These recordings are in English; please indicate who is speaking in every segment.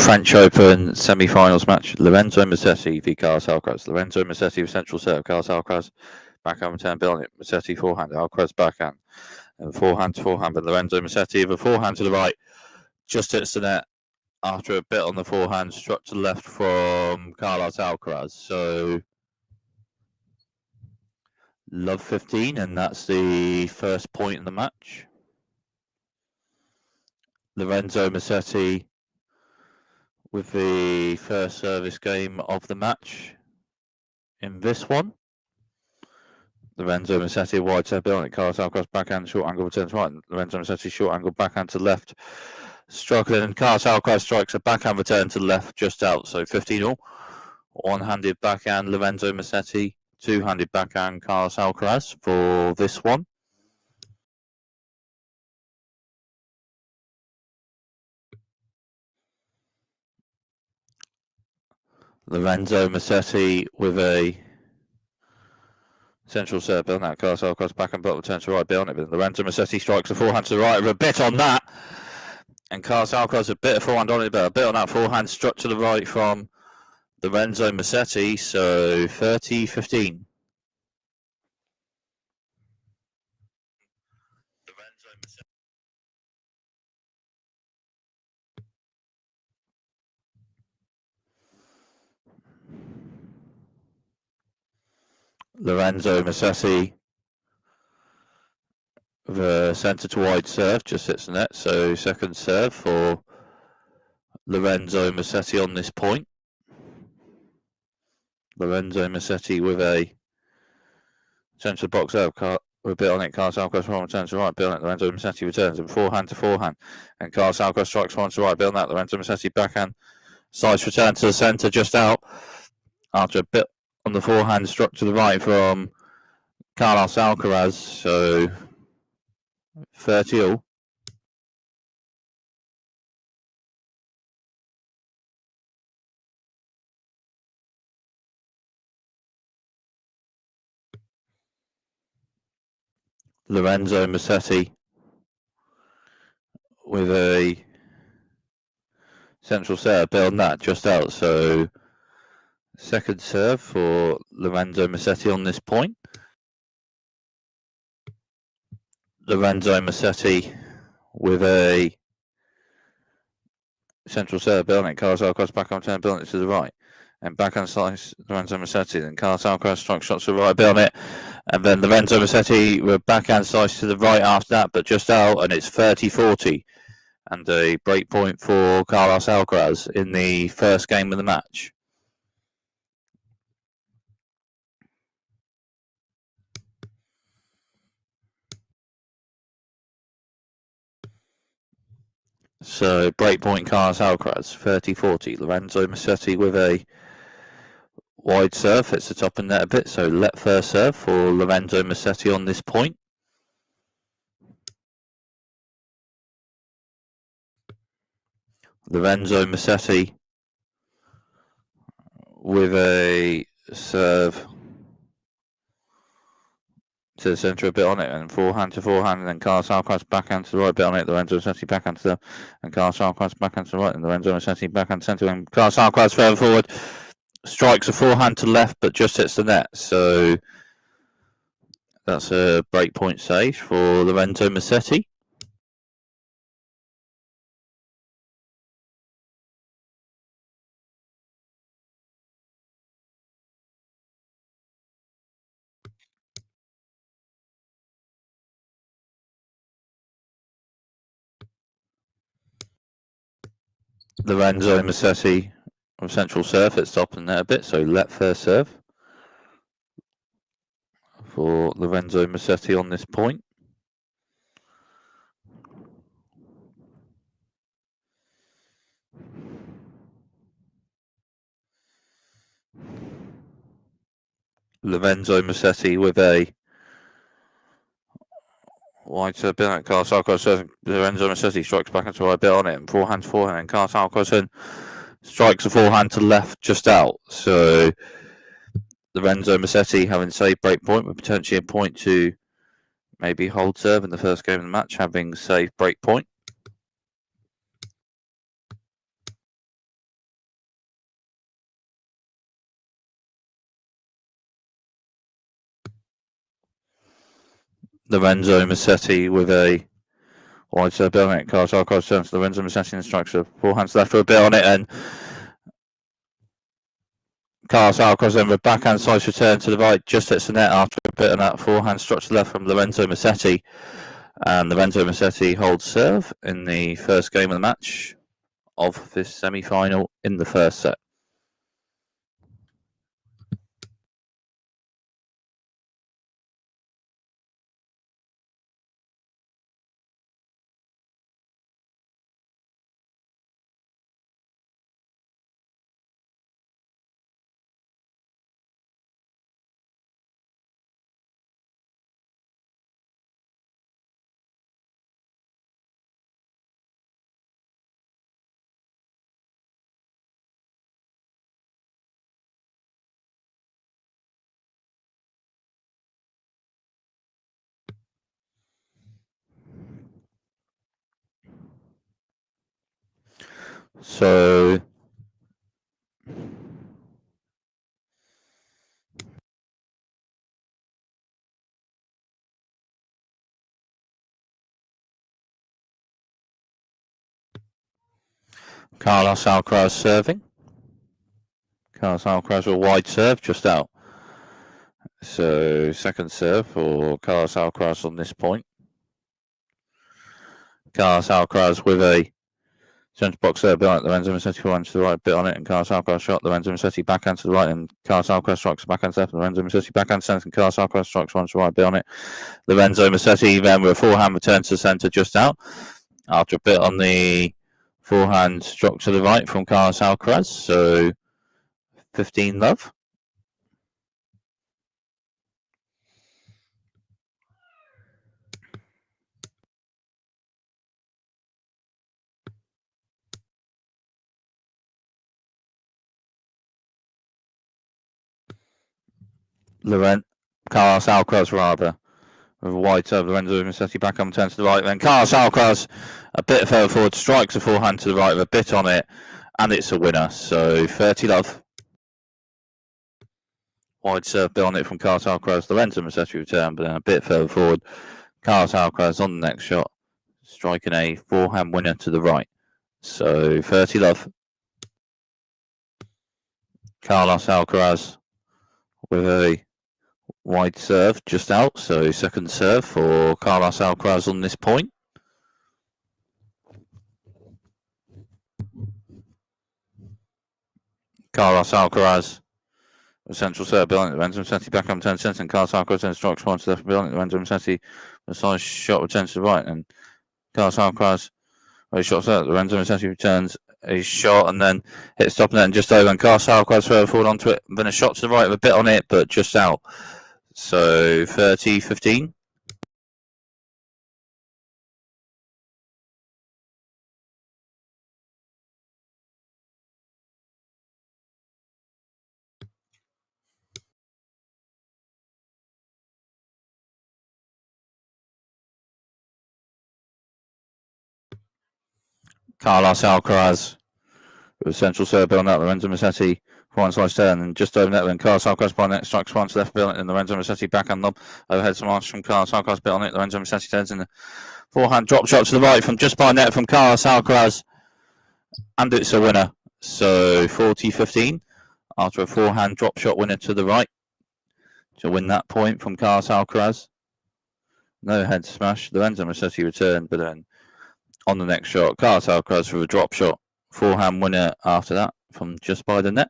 Speaker 1: French Open semi-finals match. Lorenzo Musetti v Carlos Alcaraz. Lorenzo Musetti with central serve. Carlos Alcaraz backhand return, building it. Musetti forehand. Alcaraz backhand. And forehand to forehand. But Lorenzo Musetti with a forehand to the right. Just hits the net after a bit on the forehand. Struck to the left from Carlos Alcaraz. So love 15, and that's the first point in the match. Lorenzo Musetti with the first service game of the match in this one. Lorenzo Musetti wide serve building. Carlos Alcaraz backhand short angle returns right. Lorenzo Musetti short angle backhand to left. Struggling, and Carlos Alcaraz strikes a backhand return to the left just out. So 15-all. One-handed backhand Lorenzo Musetti. Two-handed backhand Carlos Alcaraz for this one. Lorenzo Musetti with a central serve building out. Carlos Alcaraz backhand bottom return to right beyond it. But Lorenzo Musetti strikes a forehand to the right with a bit on that. And Carlos Alcaraz a bit of forehand on it, but a bit on that forehand struck to the right from Lorenzo Musetti. So 30-15. Lorenzo Musetti with a centre to wide serve, just hits the net. So second serve for Lorenzo Musetti on this point. Lorenzo Musetti with a centre box serve, with a bit on it. Carlos Alcaraz from returns to right, building it. Lorenzo Musetti returns and forehand to forehand. And Carlos Alcaraz strikes one to right, building that. Lorenzo Musetti backhand, slice return to the centre, just out. After a bit on the forehand, struck to the right from Carlos Alcaraz. So 30-all. Lorenzo Musetti with a central serve, building that just out. So second serve for Lorenzo Musetti on this point. Lorenzo Musetti with a central serve, building it. Carlos Alcaraz back on turn, building it to the right. And backhand slice, Lorenzo Musetti. Then Carlos Alcaraz strikes shots to the right, building it. And then Lorenzo Musetti with backhand slice to the right after that, but just out, and it's 30-40. And a break point for Carlos Alcaraz in the first game of the match. So break point Carlos Alcaraz, 30-40. Lorenzo Musetti with a wide serve, hits the top of net a bit, so let first serve for Lorenzo Musetti on this point. Lorenzo Musetti with a serve to the centre a bit on it, and forehand to forehand, and then Carlos Alcaraz backhand to the right, bit on it. Lorenzo Musetti backhand to the, and Carlos Alcaraz backhand to the right, and Lorenzo Musetti backhand centre, and Carlos Alcaraz further forward, strikes a forehand to left, but just hits the net. So that's a break point save for Lorenzo Musetti. Lorenzo Musetti with central serve, it's top and net a bit, so let first serve for Lorenzo Musetti on this point. Lorenzo Musetti with a wide serve, bit on it. Carlos Alcaraz, Lorenzo Musetti strikes back into right, bit on it, and forehand to forehand, and Carlos Alcaraz strikes a forehand to left just out. So Lorenzo Musetti having saved break point with potentially a point to maybe hold serve in the first game of the match, having saved break point. Lorenzo Musetti with a wide serve, bit on it. Carlos Alcaraz turns to Lorenzo Musetti and strikes a forehand left with a bit on it, and Carlos Alcaraz then with backhand slice return to the right, just hits the net after a bit on that forehand struck to the left from Lorenzo Musetti. And Lorenzo Musetti holds serve in the first game of the match of this semi-final in the first set. So Carlos Alcaraz serving. Carlos Alcaraz with a wide serve just out. So second serve for Carlos Alcaraz on this point. Carlos Alcaraz with a centre box serve, bit on it. Lorenzo Musetti forehand to the right, bit on it, and Carlos Alcaraz shot. Lorenzo Musetti backhand to the right, and Carlos Alcaraz strikes backhand left. Lorenzo Musetti backhand centre, and Carlos Alcaraz strikes one to the right, bit on it. Lorenzo Musetti then with a forehand return to the centre just out after a bit on the forehand struck to the right from Carlos Alcaraz. So 15 love. Carlos Alcaraz rather. With a wide serve, Lorenzo Musetti back on turn to the right. Then Carlos Alcaraz a bit further forward, strikes a forehand to the right with a bit on it, and it's a winner. So 30 love. Wide serve bit on it from Carlos Alcaraz. Lorenzo Musetti return, but then a bit further forward. Carlos Alcaraz on the next shot, striking a forehand winner to the right. So 30 love. Carlos Alcaraz with a wide serve just out. So second serve for Carlos Alcaraz on this point. Carlos Alcaraz, central serve, building Lorenzo Musetti back on turn centre, and Carlos Alcaraz then strikes one to left, building Lorenzo Musetti, a size shot returns to the right, and Carlos Alcaraz, a shot set, Lorenzo Musetti returns a shot and then hits top net and just over, and Carlos Alcaraz further forward onto it, then a shot to the right with a bit on it, but just out. So 30-15. Carlos Alcaraz with a central serve building up, Lorenzo Musetti forehand slice turn and just over net, then Carlos Alcaraz by net strikes one to left building, and Lorenzo Musetti backhand lob overhead smash from Carlos Alcaraz bit on it. Lorenzo Musetti turns in the forehand drop shot to the right from just by net from Carlos Alcaraz, and it's a winner. So 40-15 after a forehand drop shot winner to the right to win that point from Carlos Alcaraz. No head smash. Lorenzo Musetti returned, but then on the next shot, Carlos Alcaraz with a drop shot forehand winner after that from just by the net.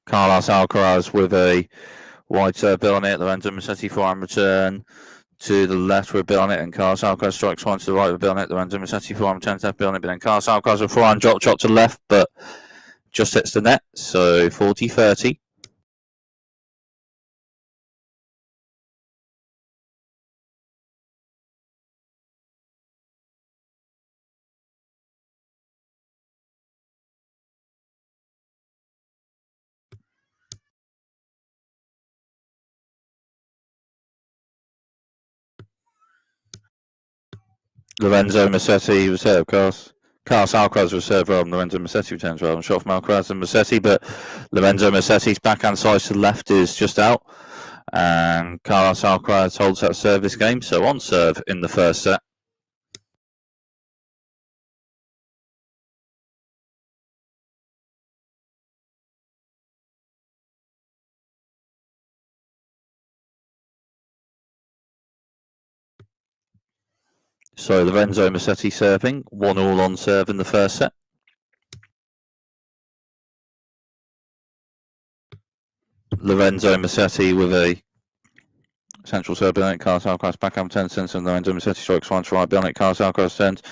Speaker 1: Carlos Alcaraz with a wide serve bit on it. Lorenzo Musetti forehand return to the left with a bit on it, and Carlos Alcaraz strikes one to the right with a bit on it. Lorenzo Musetti forehand return to left bit on it, but then Carlos Alcaraz with a forehand drop shot to the left, but just hits the net. So 40-30. Lorenzo Musetti reserve. Carlos Alcaraz reserve rather than Lorenzo Musetti returns rather than shot from Alcaraz and Musetti, but Lorenzo Musetti's backhand side to the left is just out, and Carlos Alcaraz holds that service game. So on serve in the first set. So Lorenzo Musetti serving, 1-1 on serve in the first set. Lorenzo Musetti with a central serve behind it, Carlos Alcaraz backhand turns, and Lorenzo Musetti strikes one to right behind it, Carlos Alcaraz turns,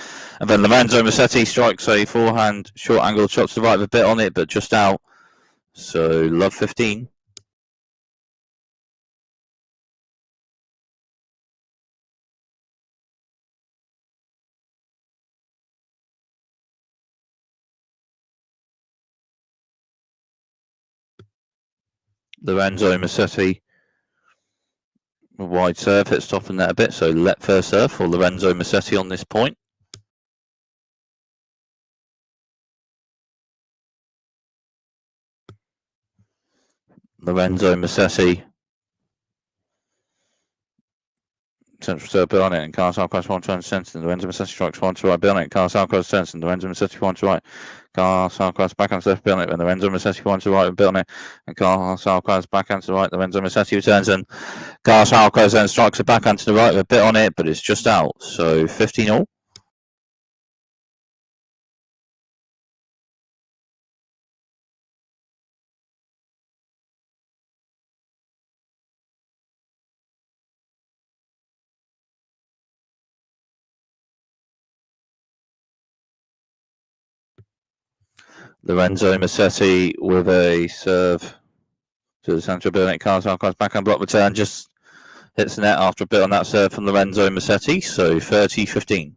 Speaker 1: and then Lorenzo Musetti strikes a forehand short angled shot to the right with a bit on it, but just out. So love 15. Lorenzo Musetti wide serve, hits top and net a bit, so let first serve for Lorenzo Musetti on this point. Lorenzo Musetti, central serve behind it, and Carlos Alcaraz one turn to centre, and Lorenzo Musetti strikes one to right behind it, Carlos Alcaraz turns, and Lorenzo Musetti one to right, Carlos Alcaraz backhand left behind it, and Lorenzo Musetti one to right behind it, and Carlos Alcaraz backhand to the right, Lorenzo Musetti returns, and Carlos Alcaraz then strikes a backhand to the right with a bit on it, but it's just out, so 15-all. Lorenzo Musetti with a serve to the centre behind it, Carlos Alcaraz backhand block return, just hits the net after a bit on that serve from Lorenzo Musetti, so 30-15.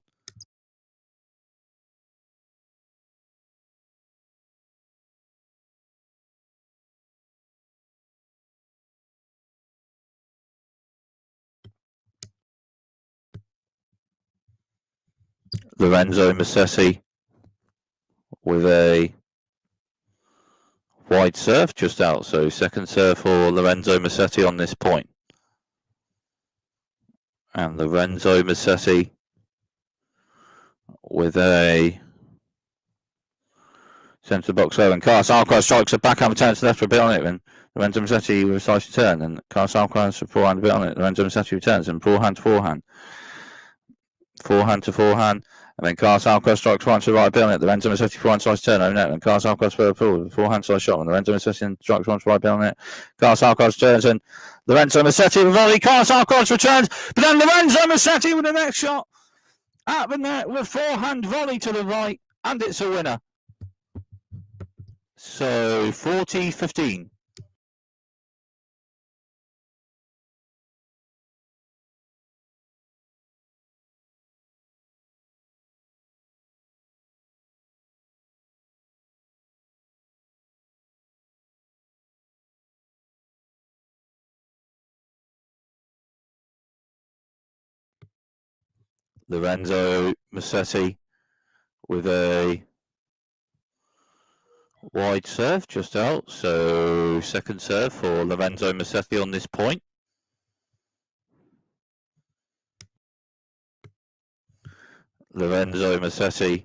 Speaker 1: Lorenzo Musetti with a wide serve just out, so second serve for Lorenzo Musetti on this point. And Lorenzo Musetti with a centre box serve, and Carlos Alcaraz strikes a backhand return to left for a bit on it, and Lorenzo Musetti with a slice return, and Carlos Alcaraz for forehand a bit on it, Lorenzo Musetti returns, and forehand to forehand. Forehand to forehand, and then Carlos Alcaraz strikes one to the right behind it. Lorenzo Musetti forehand slice turn over net, and Carlos Alcaraz forward forehand slice shot, and Lorenzo Musetti strikes one to the right behind it. Carlos Alcaraz turns, and Lorenzo Musetti with a volley. Carlos Alcaraz returns, but then Lorenzo Musetti with the next shot at the net with forehand volley to the right, and it's a winner. So 40-15. Lorenzo Musetti with a wide serve just out, so second serve for Lorenzo Musetti on this point. Lorenzo Musetti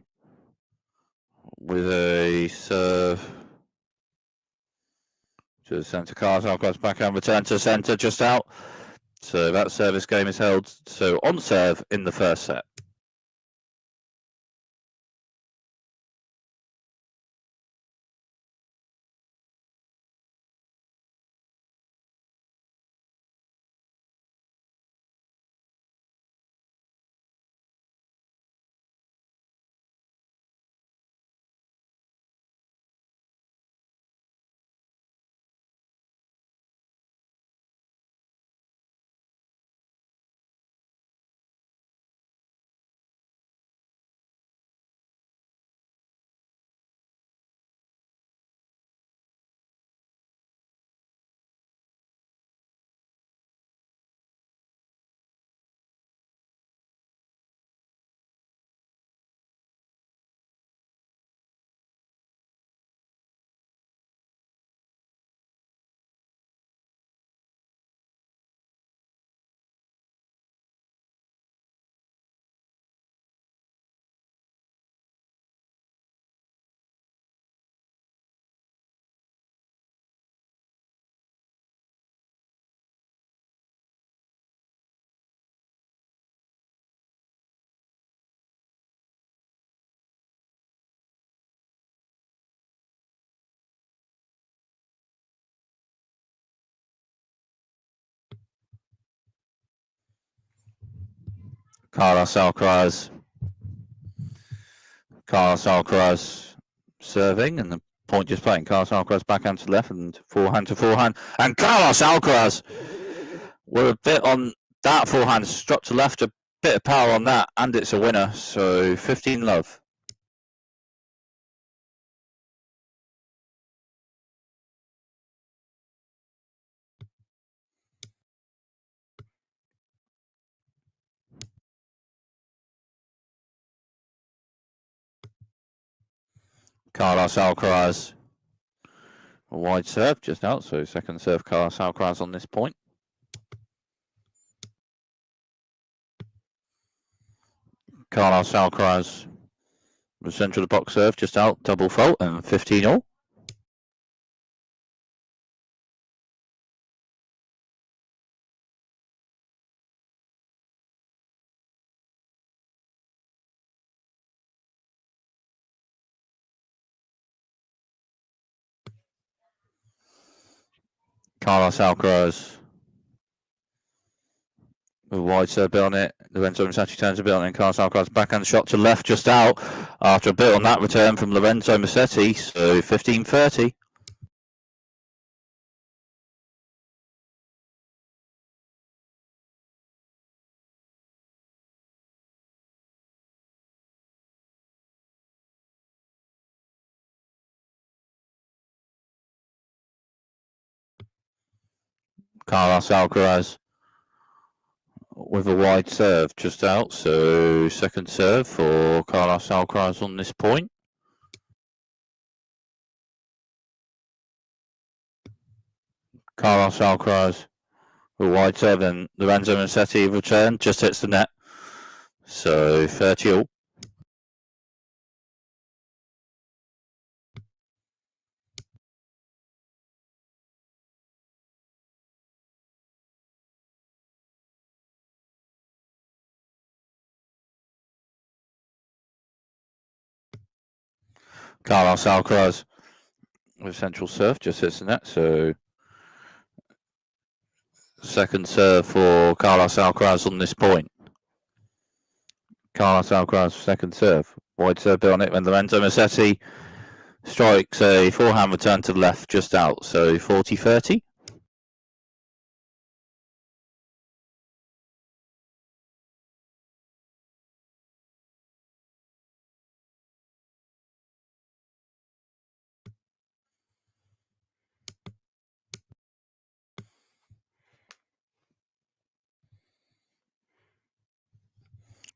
Speaker 1: with a serve to the centre. Carlos Alcaraz backhand return to centre just out, so that service game is held so on serve in the first set. Carlos Alcaraz. Carlos Alcaraz serving, and the point just playing. Carlos Alcaraz backhand to left and forehand to forehand. And Carlos Alcaraz, we're a bit on that forehand, struck to left, a bit of power on that, and it's a winner. So 15 love. Carlos Alcaraz, a wide serve just out, so second serve Carlos Alcaraz on this point. Carlos Alcaraz, the centre of the box serve just out, double fault, and 15 all. Carlos Alcaraz, with a wide serve bit on it. Lorenzo Musetti turns a bit on it, and Carlos Alcaraz backhand shot to left just out after a bit on that return from Lorenzo Musetti, so 15-30. Carlos Alcaraz with a wide serve just out, so second serve for Carlos Alcaraz on this point. Carlos Alcaraz with a wide serve, and Lorenzo Musetti return just hits the net, so 30 all. Carlos Alcaraz with central serve just hits the net, so second serve for Carlos Alcaraz on this point. Carlos Alcaraz second serve, wide serve bit on it, and Lorenzo Musetti strikes a forehand return to the left just out, so 40-30.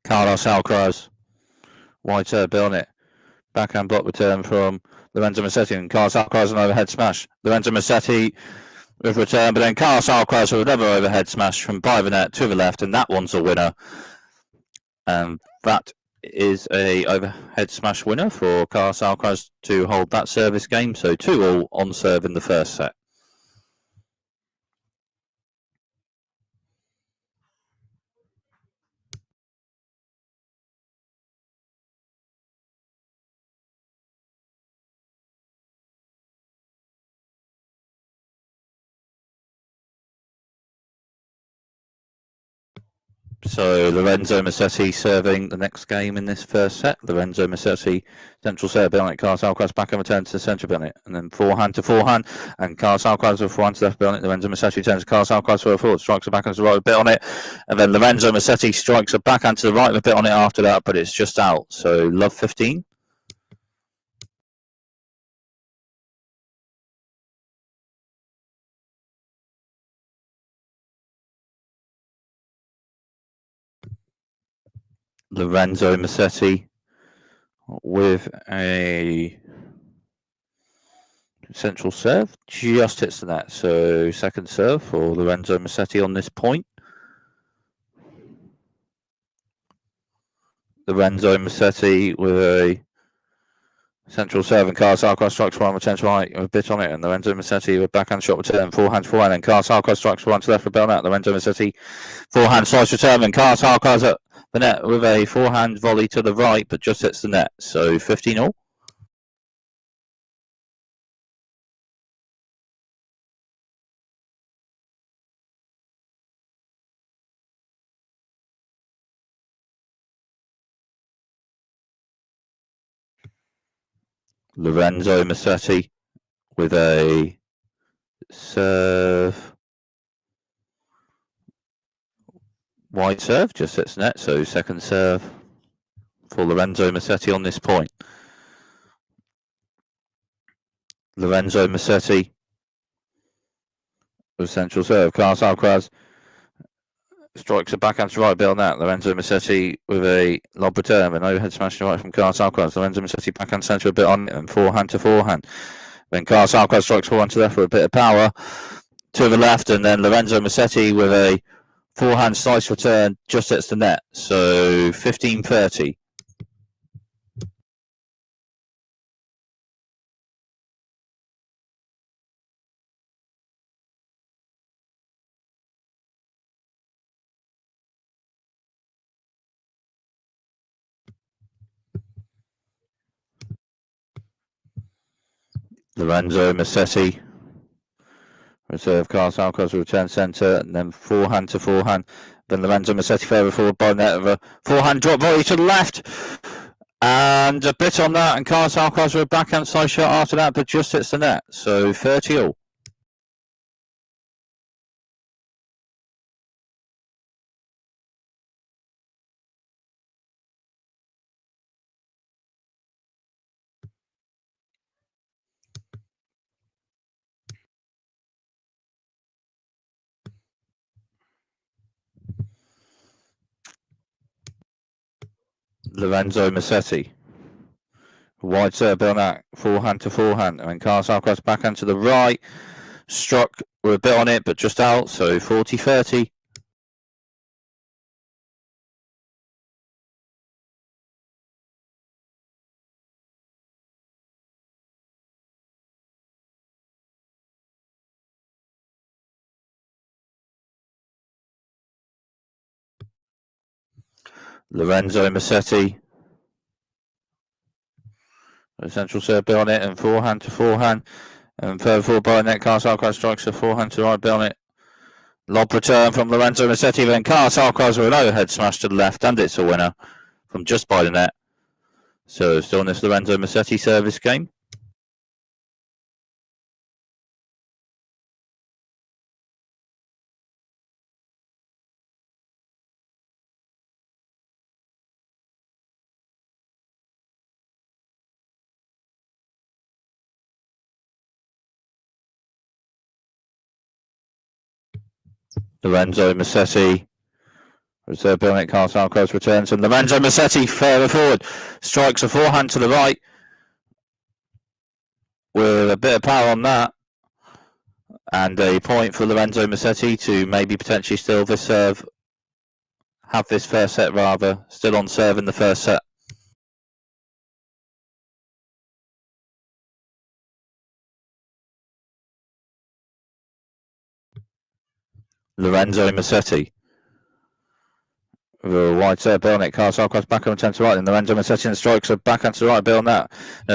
Speaker 1: Carlos Alcaraz, wide serve bit on it, backhand block return from Lorenzo Musetti, and Carlos Alcaraz an overhead smash. Lorenzo Musetti with return, but then Carlos Alcaraz with another overhead smash from by the net to the left, and that one's a winner. And that is a overhead smash winner for Carlos Alcaraz to hold that service game. So 2-all on serve in the first set. So Lorenzo Musetti serving the next game in this first set. Lorenzo Musetti, central serve, Bionic, Carlos Alcaraz back and return to the centre, Bionic, and then forehand to forehand, and Carlos Alcaraz with forehand to left, Bionic. Lorenzo Musetti turns to Carlos Alcaraz for a forward, strikes a backhand to the right with a bit on it, and then Lorenzo Musetti strikes a backhand to the right with a bit on it after that, but it's just out. So love 15. Lorenzo Musetti with a central serve, just hits the net. So second serve for Lorenzo Musetti on this point. Lorenzo Musetti with a central serve, and Carlos Alcaraz strikes one, returns right with a bit on it, and Lorenzo Musetti with backhand shot return, forehand to forehand, and Carlos Alcaraz strikes one to left for bell net. Lorenzo Musetti forehand slice return, and Carlos Alcaraz at the net with a forehand volley to the right, but just hits the net. So 15-all. Lorenzo Musetti with a serve. Wide serve, just hits net, so second serve for Lorenzo Musetti on this point. Lorenzo Musetti with central serve. Carlos Alcaraz strikes a backhand to right, bill net. Lorenzo Musetti with a lob return, an overhead smash to right from Carlos Alcaraz. Lorenzo Musetti backhand centre a bit on it, and forehand to forehand. Then Carlos Alcaraz strikes forehand to left with a bit of power to the left, and then Lorenzo Musetti with a forehand slice return just hits the net. So 15-30. Lorenzo Musetti. Reserve Carlos Alcaraz will return centre, and then forehand to forehand. Then Lorenzo Musetti further forward by net of a forehand drop volley to the left. And a bit on that, and Carlos Alcaraz with a backhand side shot after that, but just hits the net. So 30-all. Lorenzo Musetti. Wide serve on that, forehand to forehand, and then Carlos Alcaraz backhand to the right. Struck with a bit on it, but just out, so 40-30. Lorenzo Musetti. A central serve bit on it, and forehand to forehand. And further forward by net, Carlos Alcaraz strikes a forehand to the right bit on it. Lob return from Lorenzo Musetti, then Carlos Alcaraz with an overhead smash to the left, and it's a winner from just by the net. So still in this Lorenzo Musetti service game. Lorenzo Musetti. Reserve Billnet, Carlos Alcaraz returns, and Lorenzo Musetti further forward. Strikes a forehand to the right. With a bit of power on that. And a point for Lorenzo Musetti to maybe potentially still this serve. Have this first set rather. Still on serve in the first set. Lorenzo Musetti. Wide serve, Billnet, Carlos Alcaraz back on 10 to right, and Lorenzo Musetti and strikes a backhand to the right, Billnet.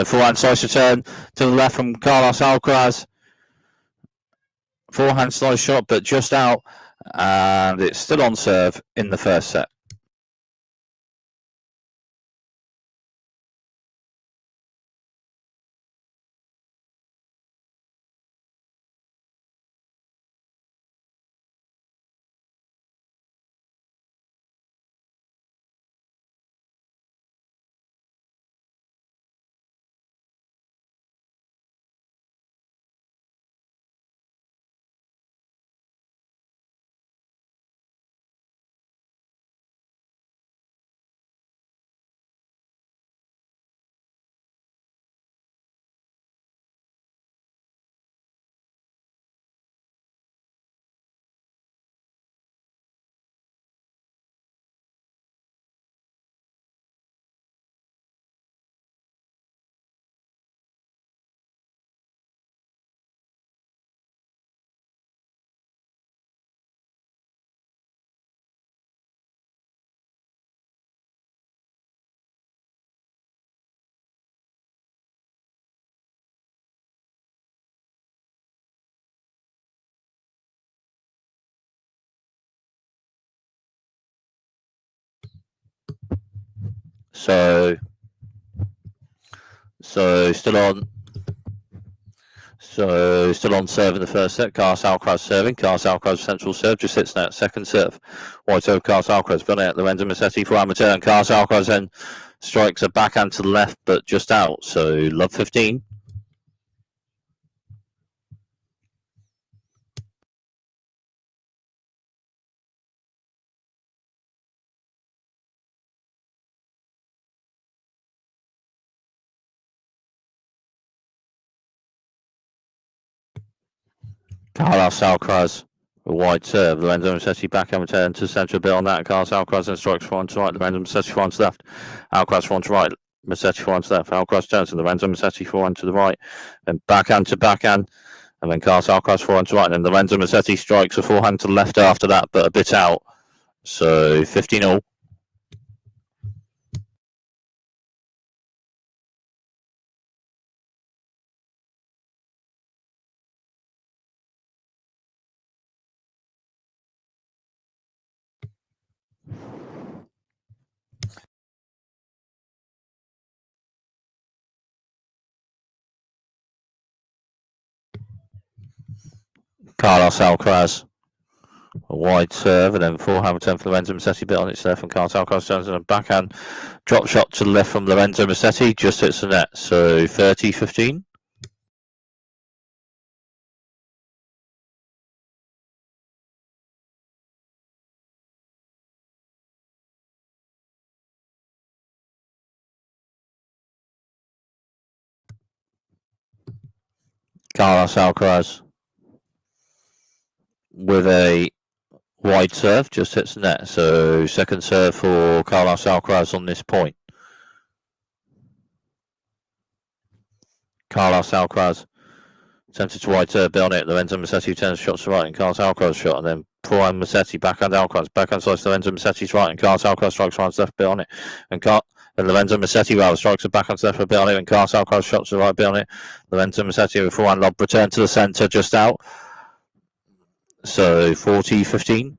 Speaker 1: Forehand slice return to the left from Carlos Alcaraz. Forehand slice shot, but just out, and it's still on serve in the first set. So So still on serve in the first set. Carlos Alcaraz serving. Carlos Alcaraz central serve, just hits net. Second serve. White over Carlos Alcaraz. Been it. Lorenzo Musetti for amateur. And Carlos Alcaraz then strikes a backhand to the left, but just out. So love 15. Carlos Alcaraz, a wide serve. Lorenzo Musetti backhand return to the centre bit on that. Carlos Alcaraz then strikes front to right. Lorenzo Musetti front to left. Alcaraz front to right. Musetti front to left. Alcaraz turns to Lorenzo Musetti forehand to the right. Then backhand to backhand. And then Carlos Alcaraz forehand to right. And then Lorenzo Musetti strikes a forehand to the left after that, but a bit out. So 15-all. Carlos Alcaraz, a wide serve, and then forehand return for Lorenzo Musetti, bit on its left, and Carlos Alcaraz turns in a backhand drop shot to the left from Lorenzo Musetti, just hits the net. So 30-15. Carlos Alcaraz with a wide serve, just hits the net. So second serve for Carlos Alcaraz on this point. Carlos Alcaraz attempted to wide serve, bit on it. Lorenzo Musetti turns shots to right, and Carlos Alcaraz shot, and then forehand Musetti, backhand Alcaraz, backhand slice Lorenzo Musetti's right, and Carlos Alcaraz strikes right left, bit on it, and Lorenzo Musetti rather strikes a backhand left, bit on it, and Carlos Alcaraz shots to the right, bit on it. Lorenzo Musetti with forehand lob, return to the centre, just out. So 40-15.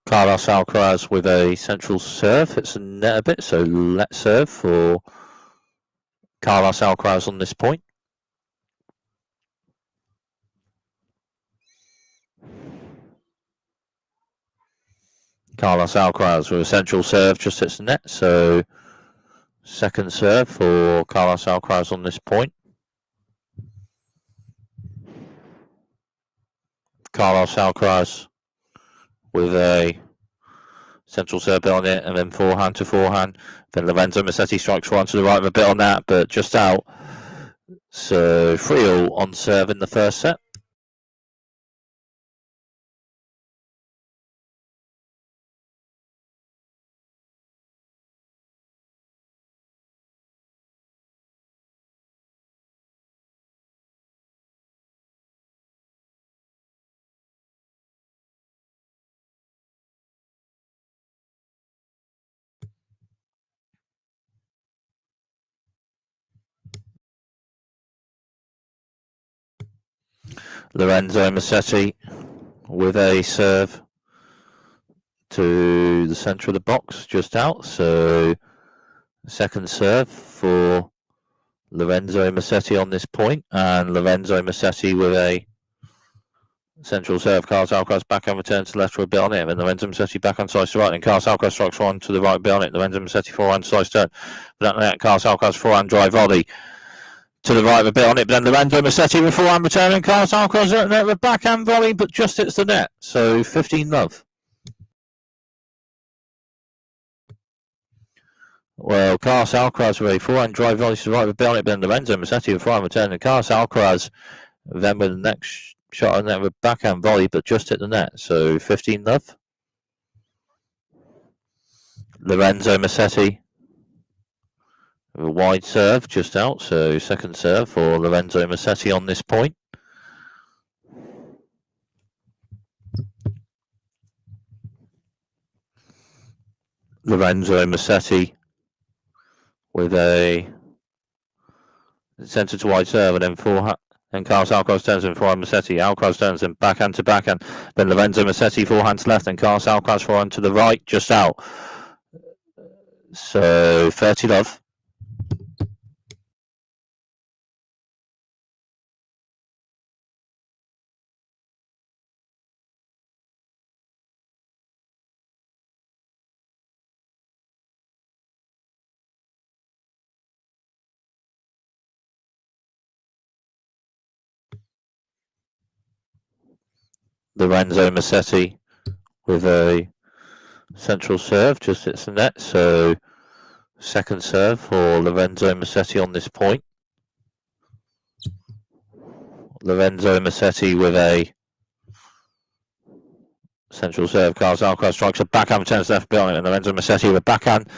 Speaker 1: Carlos Alcaraz with a central serve. It's a net a bit, so let's serve for Carlos Alcaraz on this point. Carlos Alcaraz with a central serve, just hits the net, so second serve for Carlos Alcaraz on this point. Carlos Alcaraz with a central serve on it, and then forehand to forehand. Then Lorenzo Musetti strikes one to the right of a bit on that, but just out. So 3-all on serve in the first set. Lorenzo Musetti with a serve to the centre of the box, just out. So second serve for Lorenzo Musetti on this point, and Lorenzo Musetti with a central serve. Carlos Alcaraz backhand return to the left for a bit on it, and Lorenzo Musetti backhand slice to right, and Carlos Alcaraz strikes one to the right bit on it. Lorenzo Musetti forehand slice turn. But that Carlos Alcaraz forehand drive volley to the right of a bit on it, but then Lorenzo Musetti with forehand return, and Carlos Alcaraz at net with backhand volley, but just hits the net. So 15-love. Well, Carlos Alcaraz with a forehand drive volley to the right of a bit on it, but then Lorenzo Musetti with forehand return, and Carlos Alcaraz then with the next shot on net with backhand volley, but just hit the net. So 15-love. Lorenzo Musetti with a wide serve, just out. So second serve for Lorenzo Musetti on this point. Lorenzo Musetti with a centre to wide serve, and then forehand. Then Carlos Alcaraz turns in forehand Musetti. Alcaraz turns in backhand to backhand. Then Lorenzo Musetti forehand to left. Then Carlos Alcaraz forehand to the right, just out. So 30 love. Lorenzo Musetti with a central serve, just hits the net. So second serve for Lorenzo Musetti on this point. Lorenzo Musetti with a central serve. Carlos Alcaraz strikes a backhand, returns left behind it, and Lorenzo Musetti with a backhand.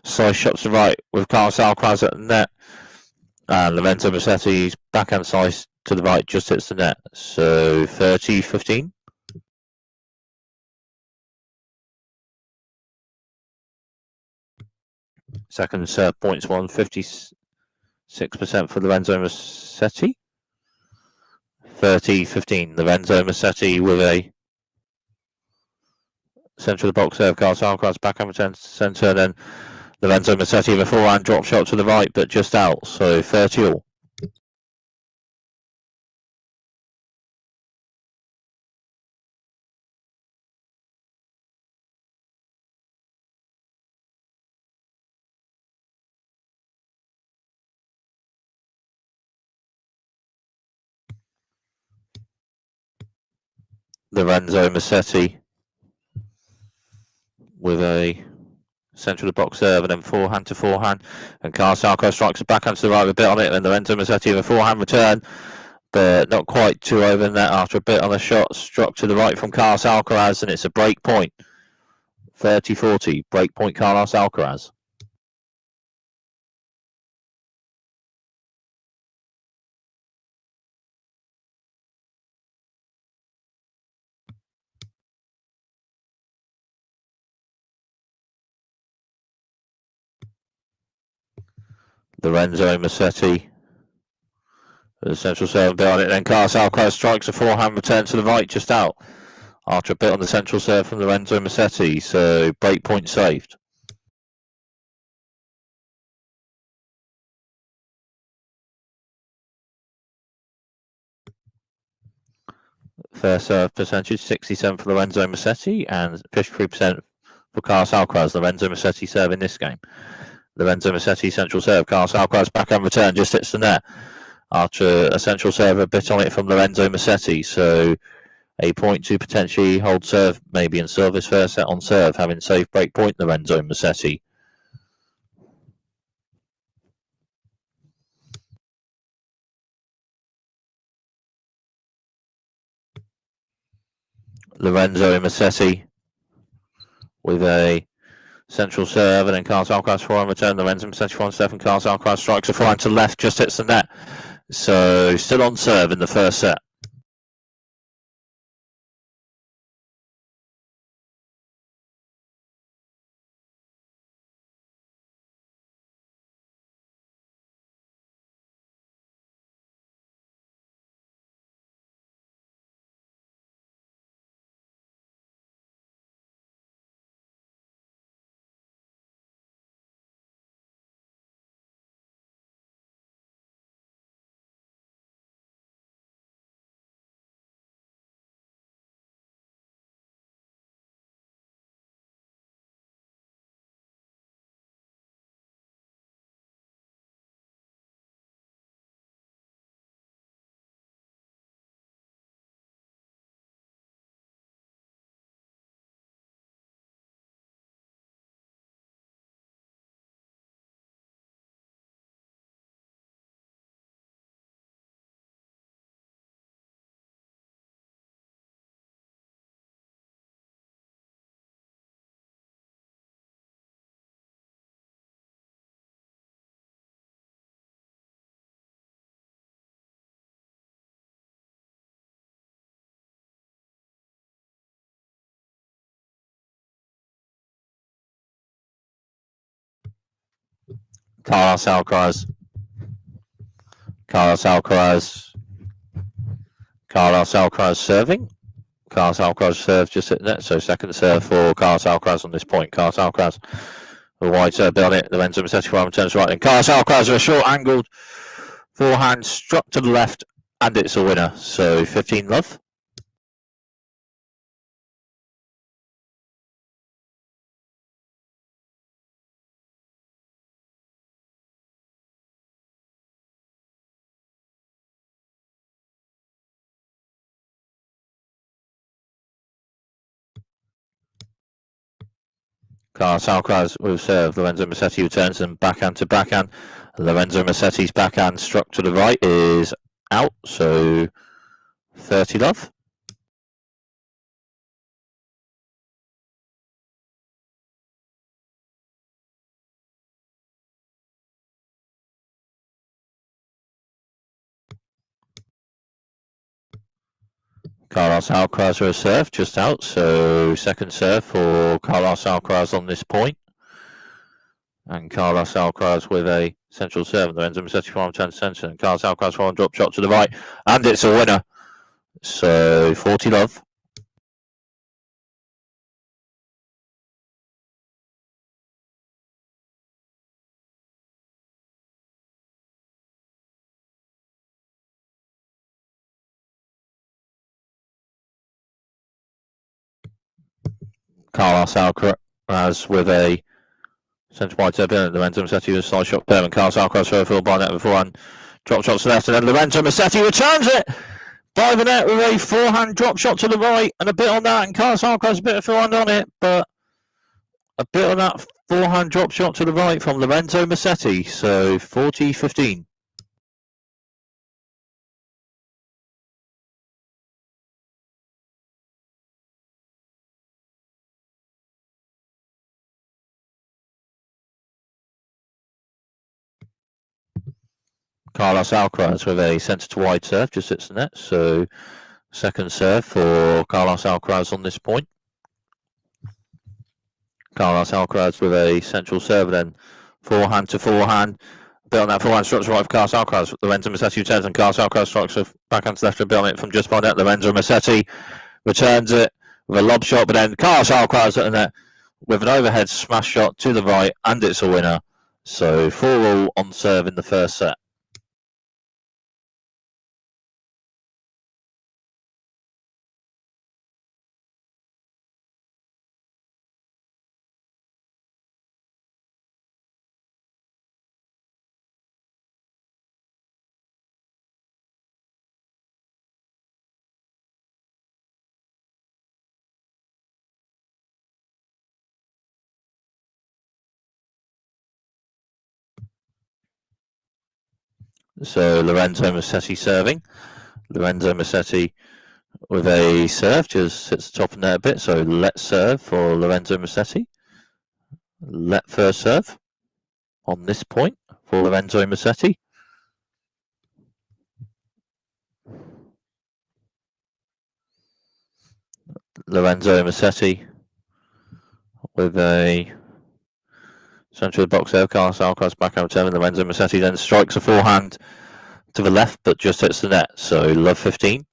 Speaker 1: Slice shots to right with Carlos Alcaraz at the net. And Lorenzo Musetti's backhand slice to the right just hits the net. So 30-15. Second serve points won, 56% for Lorenzo Musetti. 30-15. Lorenzo Musetti with a centre of the box serve. Carlos Alcaraz backhand returns to centre, and then Lorenzo Musetti with a forehand drop shot to the right, but just out. So 30 all. Lorenzo Musetti with a centre of the box serve, and then forehand to forehand, and Carlos Alcaraz strikes a backhand to the right with a bit on it, and then Lorenzo Musetti with a forehand return, but not quite too over the net after a bit on the shot struck to the right from Carlos Alcaraz, and it's a break point. 30-40, break point Carlos Alcaraz. Lorenzo Musetti with a central serve behind it, then Carlos Alcaraz strikes a forehand return to the right, just out after a bit on the central serve from Lorenzo Musetti, so break point saved. First serve percentage 67 for Lorenzo Musetti and 53% for Carlos Alcaraz. Lorenzo Musetti serve in this game. Lorenzo Musetti central serve. Carlos Alcaraz backhand return just hits the net after a central serve, a bit on it from Lorenzo Musetti. So a point to potentially hold serve, maybe in service first set on serve, having saved break point Lorenzo Musetti. Lorenzo Musetti with a central serve, and then Carlos Alcaraz forehand return. Lorenzo Musetti forehand serve, and Carlos Alcaraz strikes a forehand to left, just hits the net. So still on serve in the first set. Carlos Alcaraz. Carlos Alcaraz. Carlos Alcaraz serving. Carlos Alcaraz serve just at net, so second serve for Carlos Alcaraz on this point. Carlos Alcaraz, a wide serve on it. Lorenzo Musetti turns right, and Carlos Alcaraz with a short angled forehand struck to the left, and it's a winner. So 15 love. Carlos Alcaraz with serve. Lorenzo Musetti returns and backhand to backhand. Lorenzo Musetti's backhand struck to the right is out, so 30 love. Carlos Alcaraz with a serve just out, so second serve for Carlos Alcaraz on this point. And Carlos Alcaraz with a central serve. Lorenzo Musetti from 10 centre. And Carlos Alcaraz from drop shot to the right. And it's a winner. So 40 love. Carlos Alcaraz with a centre wide serve. Lorenzo Musetti with a side shot there. And Carlos Alcaraz for a full by net beforehand. Drop shot to the left. And then Lorenzo Musetti returns it by the net with a forehand drop shot to the right. And a bit on that. And Carlos Alcaraz a bit of forehand on it. But a bit on that forehand drop shot to the right from Lorenzo Musetti. So 40-15. Carlos Alcaraz with a centre to wide serve, just hits the net. So second serve for Carlos Alcaraz on this point. Carlos Alcaraz with a central serve, then forehand to forehand. Bit on that forehand structure right for Carlos Alcaraz. Lorenzo Musetti returns and Carlos Alcaraz strikes a backhand to left and bit on it from just by net. Lorenzo Musetti returns it with a lob shot, but then Carlos Alcaraz at the net with an overhead smash shot to the right, and it's a winner. So 4-all on serve in the first set. So Lorenzo Musetti serving. Lorenzo Musetti with a serve, just hits the top of the net a bit. So let serve for Lorenzo Musetti. Let first serve on this point for Lorenzo Musetti. Lorenzo Musetti with a central box there. Carlos Alcaraz back out return. Lorenzo Musetti then strikes a forehand to the left, but just hits the net. So love 15.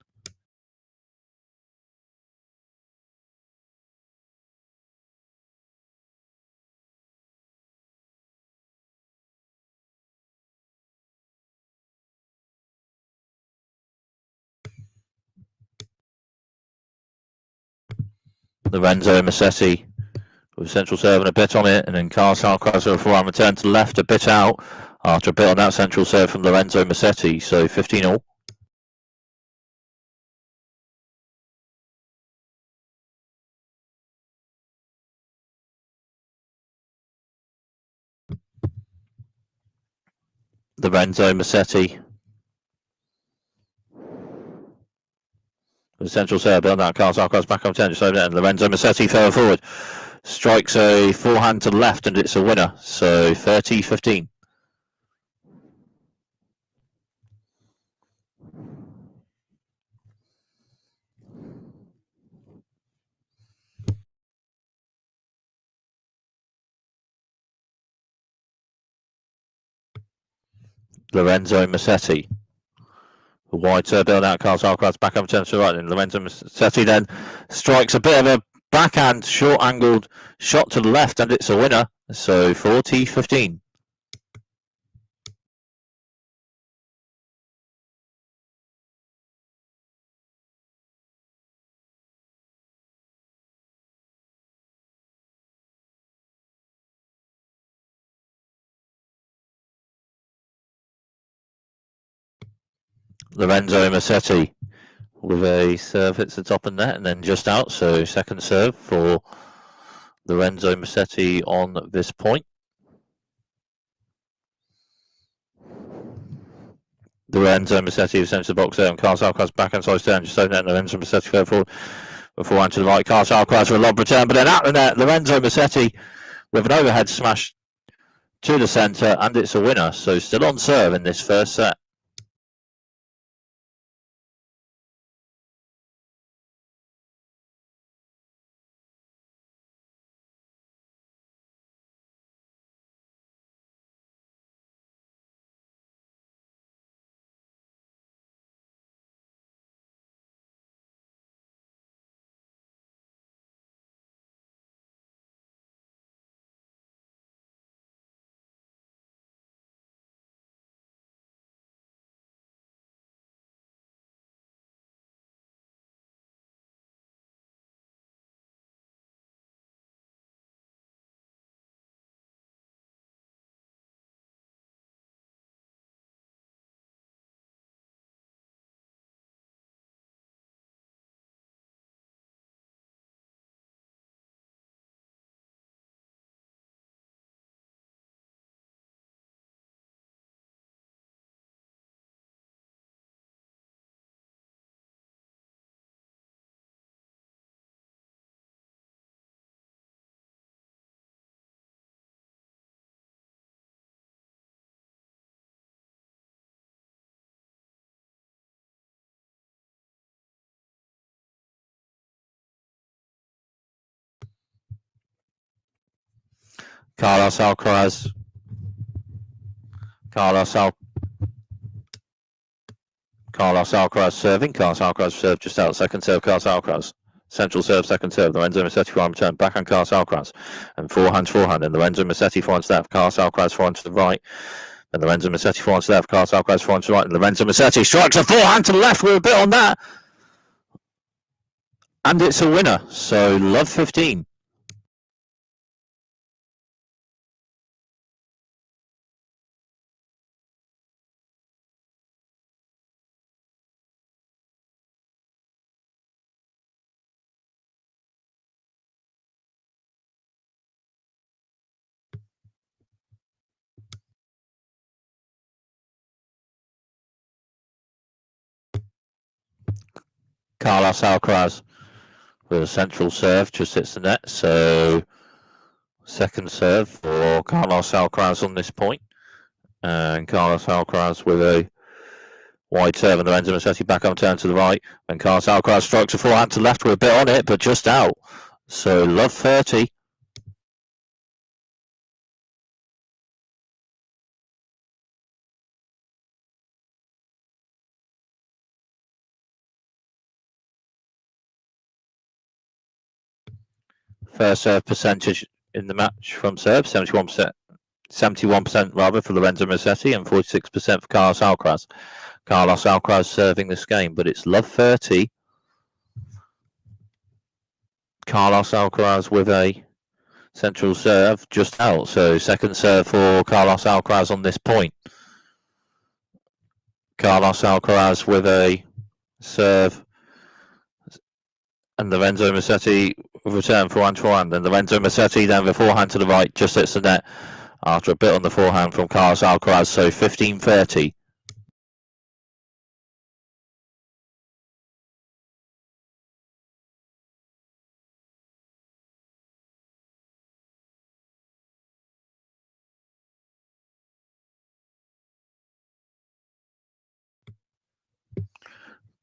Speaker 1: Lorenzo Musetti with central serve and a bit on it, and then Carlos Alcaraz with a forehand return to the left, a bit out after a bit on that central serve from Lorenzo Musetti. So 15-all. Lorenzo Musetti with central serve, build out Carlos Alcaraz back on 10, just over there, and Lorenzo Musetti further forward. Strikes a forehand to the left, and it's a winner. So 30-15. Lorenzo Musetti. The wide serve build out, Carlos Alcaraz back over turn to the right, and Lorenzo Musetti then strikes a bit of a backhand, short angled shot to the left, and it's a winner. So 40-15. Lorenzo Musetti with a serve hits the top of the net and then just out. So second serve for Lorenzo Musetti on this point. Lorenzo Musetti sent to the box there, and Carlos Alcaraz back inside turn, just open it, and Lorenzo Musetti further forward, before to the right. Carlos Alcaraz for a lob return, but then out the net, Lorenzo Musetti with an overhead smash to the centre, and it's a winner. So still on serve in this first set. Carlos Alcaraz serving. Carlos Alcaraz serve just out. Second serve, Carlos Alcaraz. Central serve, second serve. Lorenzo Musetti for return. Back on Carlos Alcaraz. And forehand. And Lorenzo Musetti forehand to left. Carlos Alcaraz forehand to the right. And Lorenzo Musetti forehand to left. Carlos Alcaraz forehand to the right. And Lorenzo Musetti strikes a forehand to the left. We're a bit on that. And it's a winner. So love 15. Carlos Alcaraz with a central serve just hits the net. So second serve for Carlos Alcaraz on this point. And Carlos Alcaraz with a wide serve, and Lorenzo Musetti back on turn to the right. And Carlos Alcaraz strikes a forehand to left with a bit on it, but just out. So love 30. First serve percentage in the match from serve, 71% rather for Lorenzo Musetti and 46% for Carlos Alcaraz. Carlos Alcaraz serving this game, but it's love 30. Carlos Alcaraz with a central serve just out. So second serve for Carlos Alcaraz on this point. Carlos Alcaraz with a serve, and Lorenzo Musetti return forehand, and Lorenzo Musetti then the forehand to the right just hits the net after a bit on the forehand from Carlos Alcaraz. So 15-30.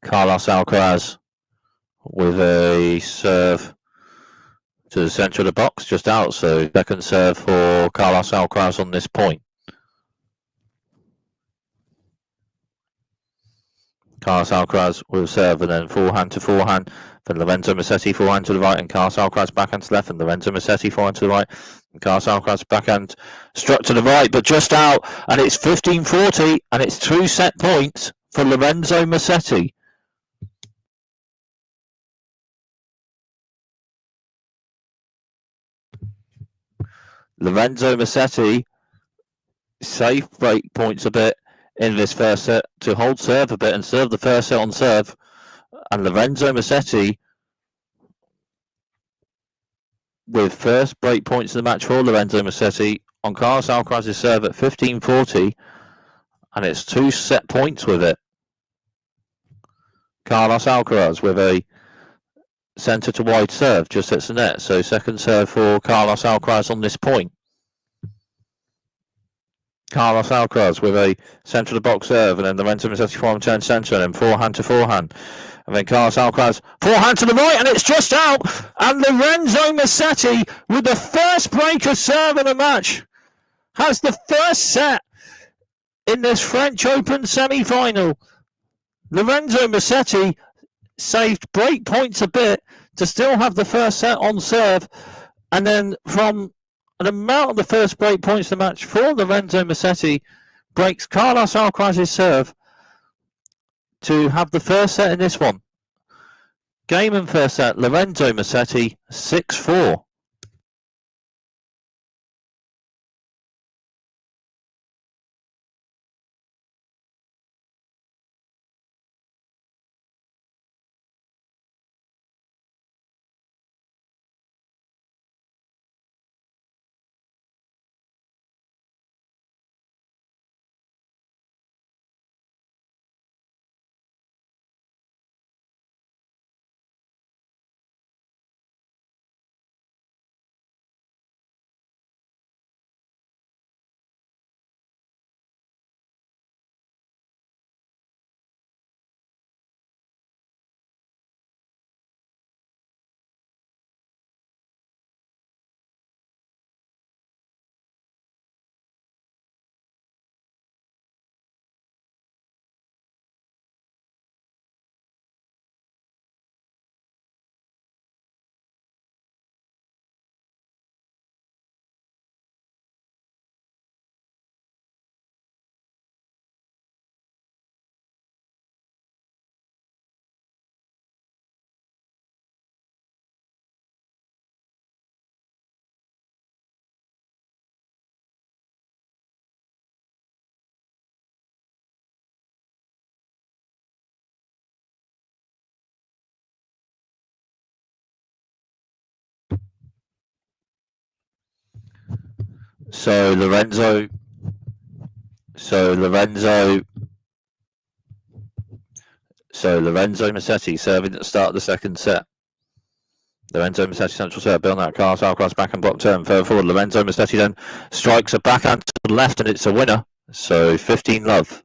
Speaker 1: Carlos Alcaraz with a serve to the centre of the box, just out. So second serve for Carlos Alcaraz on this point. Carlos Alcaraz with serve, and then forehand to forehand. Then Lorenzo Musetti forehand to the right, and Carlos Alcaraz backhand to the left, and Lorenzo Musetti forehand to the right, and Carlos Alcaraz backhand struck to the right, but just out, and it's 15-40, and it's 2 set points for Lorenzo Musetti. Lorenzo Musetti saved break points a bit in this first set to hold serve a bit and serve the first set on serve. And Lorenzo Musetti with first break points in the match for Lorenzo Musetti on Carlos Alcaraz's serve at 15-40, and it's 2 set points with it. Carlos Alcaraz with a centre to wide serve just hits the net, so second serve for Carlos Alcaraz on this point. Carlos Alcaraz with a centre of the box serve, and then Lorenzo Musetti forehand turn centre, and then forehand to forehand. And then Carlos Alcaraz, forehand to the right, and it's just out. And Lorenzo Musetti, with the first break of serve of the match, has the first set in this French Open semi-final. Lorenzo Musetti saved break points a bit to still have the first set on serve. And then from an amount of the first break points of the match for Lorenzo Musetti, breaks Carlos Alcaraz's serve to have the first set in this one. Game and first set, Lorenzo Musetti, 6-4. So Lorenzo Musetti serving at the start of the second set. Lorenzo Musetti central serve, building out Carlos Alcaraz back and block turn further forward. Lorenzo Musetti then strikes a backhand to the left, and it's a winner. So 15-love.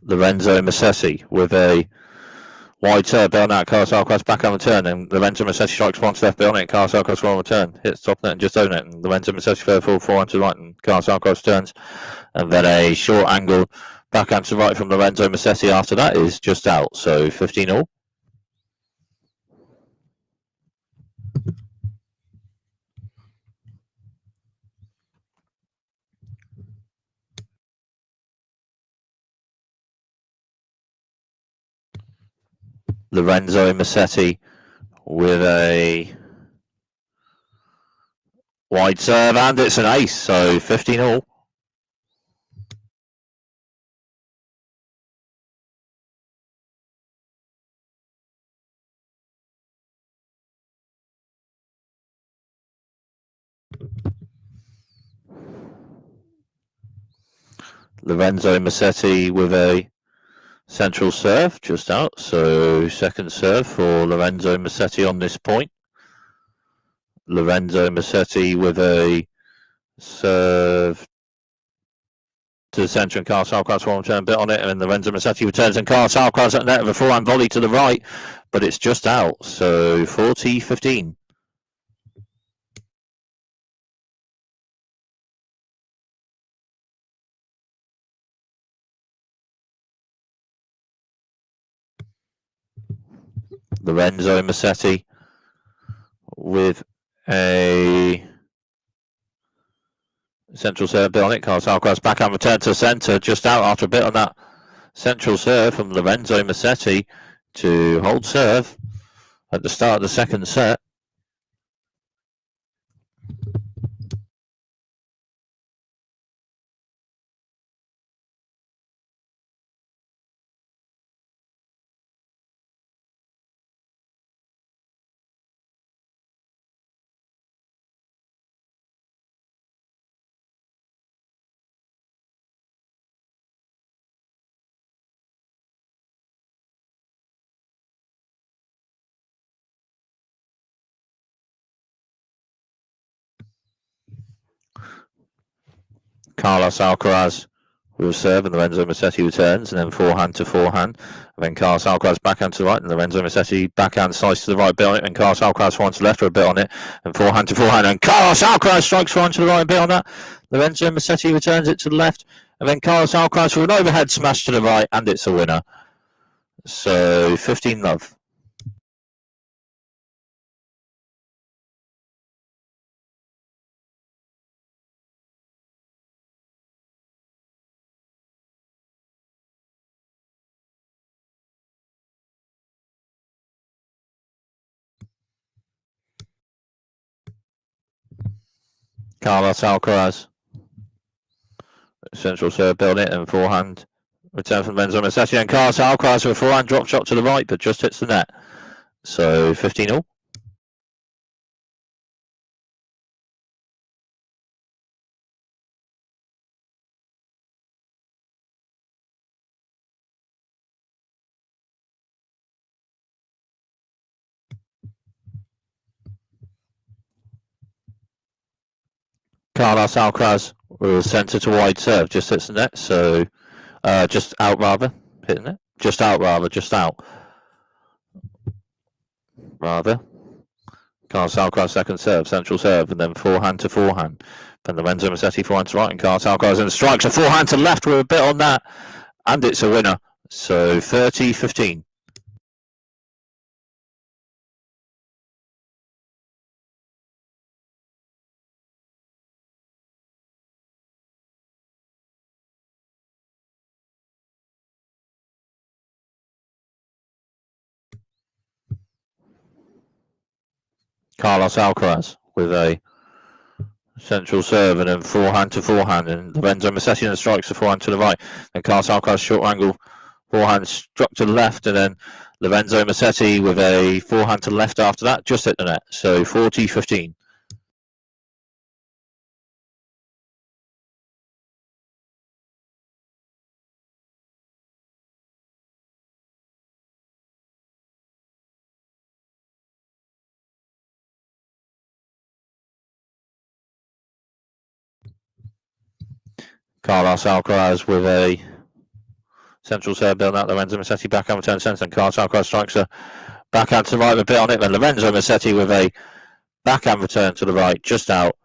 Speaker 1: Lorenzo Musetti with a wide serve, building out Carlos Alcaraz back on the turn, and Lorenzo Musetti strikes once left, building it. Carlos Alcaraz on the turn, hits top net and just own it. And Lorenzo Musetti further forward, forehand to the right, and Carlos Alcaraz turns, and then a short angle backhand to the right from Lorenzo Musetti after that is just out. So 15-all. Lorenzo Musetti with a wide serve, and it's an ace, so 15-all. Lorenzo Musetti with a central serve just out, so second serve for Lorenzo Musetti on this point. Lorenzo Musetti with a serve to the centre, and Carlos Alcaraz forward turn a bit on it, and Lorenzo Musetti returns, and Carlos Alcaraz at net with a forehand volley to the right, but it's just out, so 40-15. Lorenzo Musetti with a central serve bit on it. Carlos Alcaraz backhand return to the centre, just out after a bit on that central serve from Lorenzo Musetti to hold serve at the start of the second set. Carlos Alcaraz will serve, and Lorenzo Musetti returns, and then forehand to forehand. And then Carlos Alcaraz backhand to the right, and Lorenzo Musetti backhand slice to the right bit on it, and Carlos Alcaraz forehand to the left for a bit on it, and forehand to forehand, and Carlos Alcaraz strikes forehand to the right bit on that. Lorenzo Musetti returns it to the left, and then Carlos Alcaraz with an overhead smash to the right, and it's a winner. So 15-love. Carlos Alcaraz. Central serve build it, and forehand return from Lorenzo Musetti, and Carlos Alcaraz with a forehand drop shot to the right, but just hits the net. So 15-all. Carlos Alcaraz with a centre to wide serve, just hits the net, so just out rather, hitting it. Just out rather, just out. Rather. Carlos Alcaraz second serve, central serve, and then forehand to forehand. Then Lorenzo Musetti forehand to right, and Carlos Alcaraz in strikes a forehand to left with a bit on that, and it's a winner. So 30-15. Carlos Alcaraz with a central serve, and then forehand to forehand, and Lorenzo Musetti in strikes a forehand to the right. Then Carlos Alcaraz short angle forehand struck to the left, and then Lorenzo Musetti with a forehand to the left after that, just hit the net. So 40-15. Carlos Alcaraz with a central serve build out. Lorenzo Musetti backhand return centre, and Carlos Alcaraz strikes a backhand to the right with a bit on it. Then Lorenzo Musetti with a backhand return to the right, just out.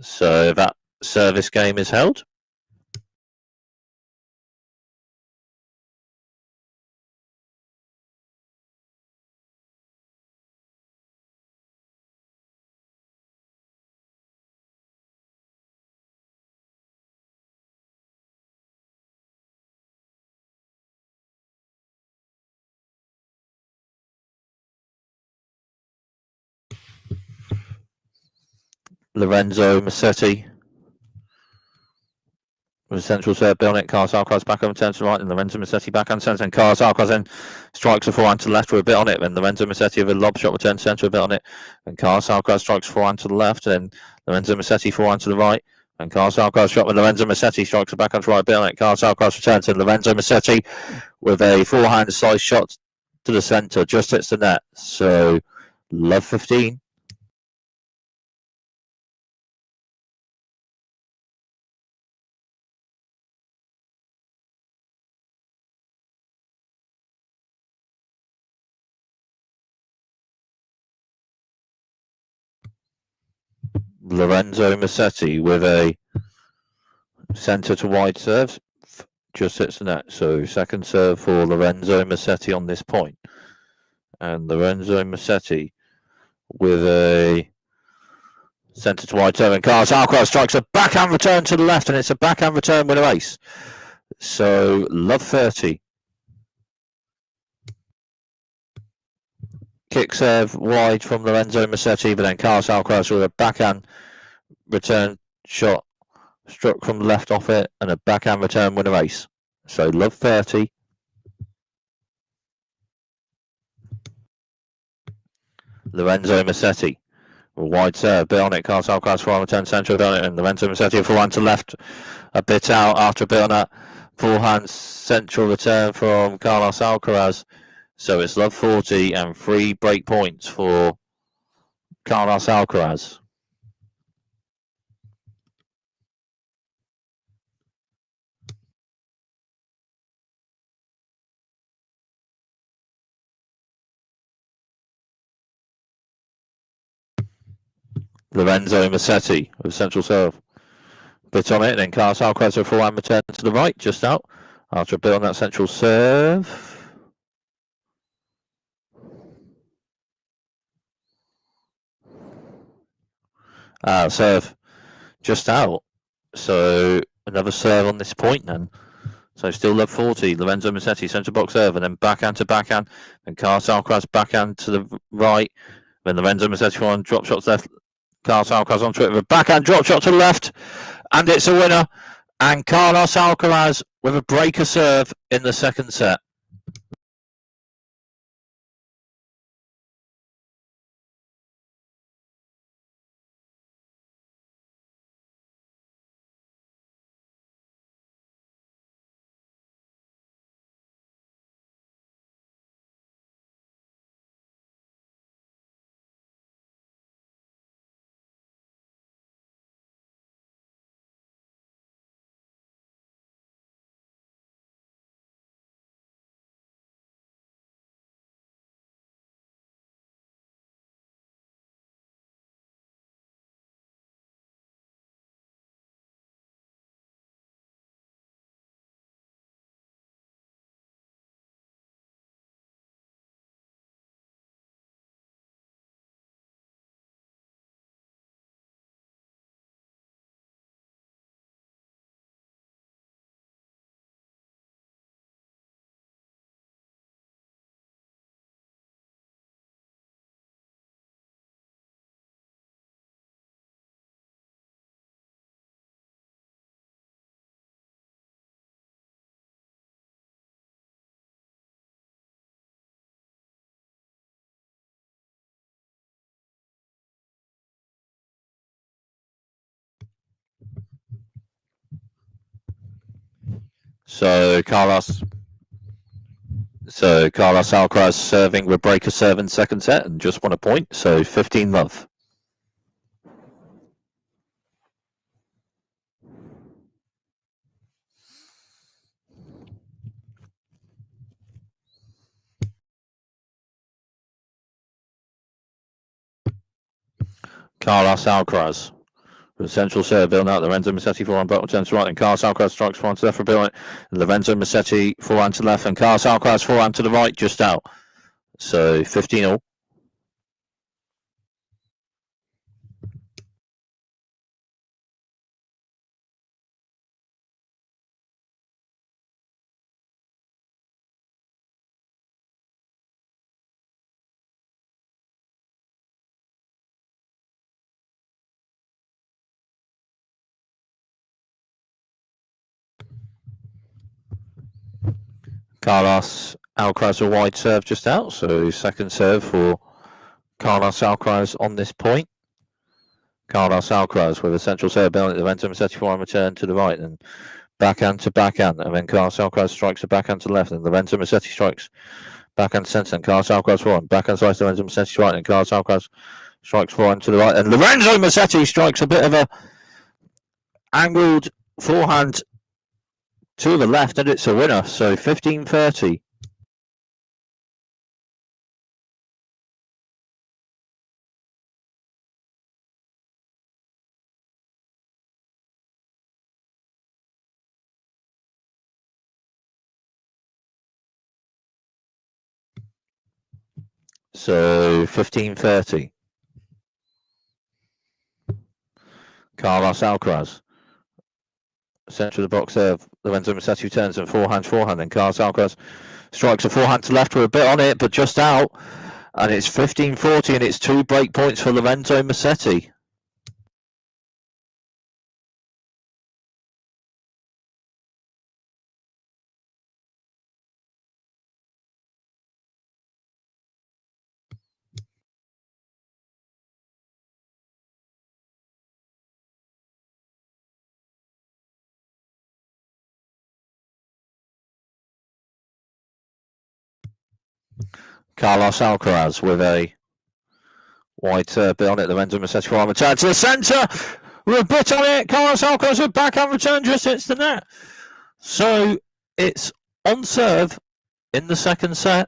Speaker 1: So that service game is held. Lorenzo Musetti with a central serve build it. Carlos Alcaraz backhand return to the right, and Lorenzo Musetti backhand centre, and Carlos Alcaraz then strikes a forehand to the left with a bit on it. Then Lorenzo Musetti with a lob shot return to centre, a bit on it, and Carlos Alcaraz strikes forehand to the left, and then Lorenzo Musetti forehand to the right, and Carlos Alcaraz shot with Lorenzo Musetti strikes a backhand to right, a bit on it. Carlos Alcaraz returns, and Lorenzo Musetti with a forehand slice shot to the centre, just hits the net. So love 15. Lorenzo Musetti with a centre to wide serve. Just hits the net. So second serve for Lorenzo Musetti on this point. And Lorenzo Musetti with a centre to wide serve. And Carlos Alcaraz strikes a backhand return to the left. And it's a backhand return with a ace. So love 30. Kick serve wide from Lorenzo Musetti, but then Carlos Alcaraz with a backhand return shot struck from the left off it and a backhand return with a ace. So love 30. Lorenzo Musetti. Wide serve, bit on it. Carlos Alcaraz forehand return central on it, and Lorenzo Musetti forehand to left, a bit out after a bit on that forehand central return from Carlos Alcaraz. So it's love 40 and 3 break points for Carlos Alcaraz. Lorenzo Musetti with central serve. Bit on it, then Carlos Alcaraz with forehand return to the right, just out. After a bit on that central serve. Serve just out. So another serve on this point then. So still love 40. Lorenzo Musetti, centre box serve, and then backhand to backhand. Then Carlos Alcaraz backhand to the right. Then Lorenzo Musetti on drop shots left. Carlos Alcaraz onto it with a backhand drop shot to the left. And it's a winner. And Carlos Alcaraz with a breaker serve in the second set. So Carlos Alcaraz serving with breaker serve in second set and just won a point. So 15 love. Carlos Alcaraz with central serve, building out Lorenzo Musetti forehand, but returns to right, and Carlos Alcaraz strikes forehand to left for building. Lorenzo Musetti forehand to left, and Carlos Alcaraz forehand to the right, just out. So 15 all. Carlos Alcaraz a wide serve just out, so second serve for Carlos Alcaraz on this point. Carlos Alcaraz with a central serve, building Lorenzo Musetti forehand return to the right, and backhand to backhand, and then Carlos Alcaraz strikes a backhand to the left, and Lorenzo Musetti strikes backhand to centre, and Carlos Alcaraz forehand, backhand slice to Lorenzo Musetti right, and Carlos Alcaraz strikes forehand to the right, and Lorenzo Musetti strikes a bit of a angled forehand to the left, and it's a winner. So 15-30. So 15-30. Carlos Alcaraz. Centre of the box there. Lorenzo Musetti turns and forehand. Then Carlos Alcaraz strikes a forehand to left with a bit on it, but just out. And it's 15-40, and it's 2 break points for Lorenzo Musetti. Carlos Alcaraz with a wide bit on it. Lorenzo Musetti for a return to the centre. With a bit on it. Carlos Alcaraz with backhand return just hits the net. So it's on serve in the second set.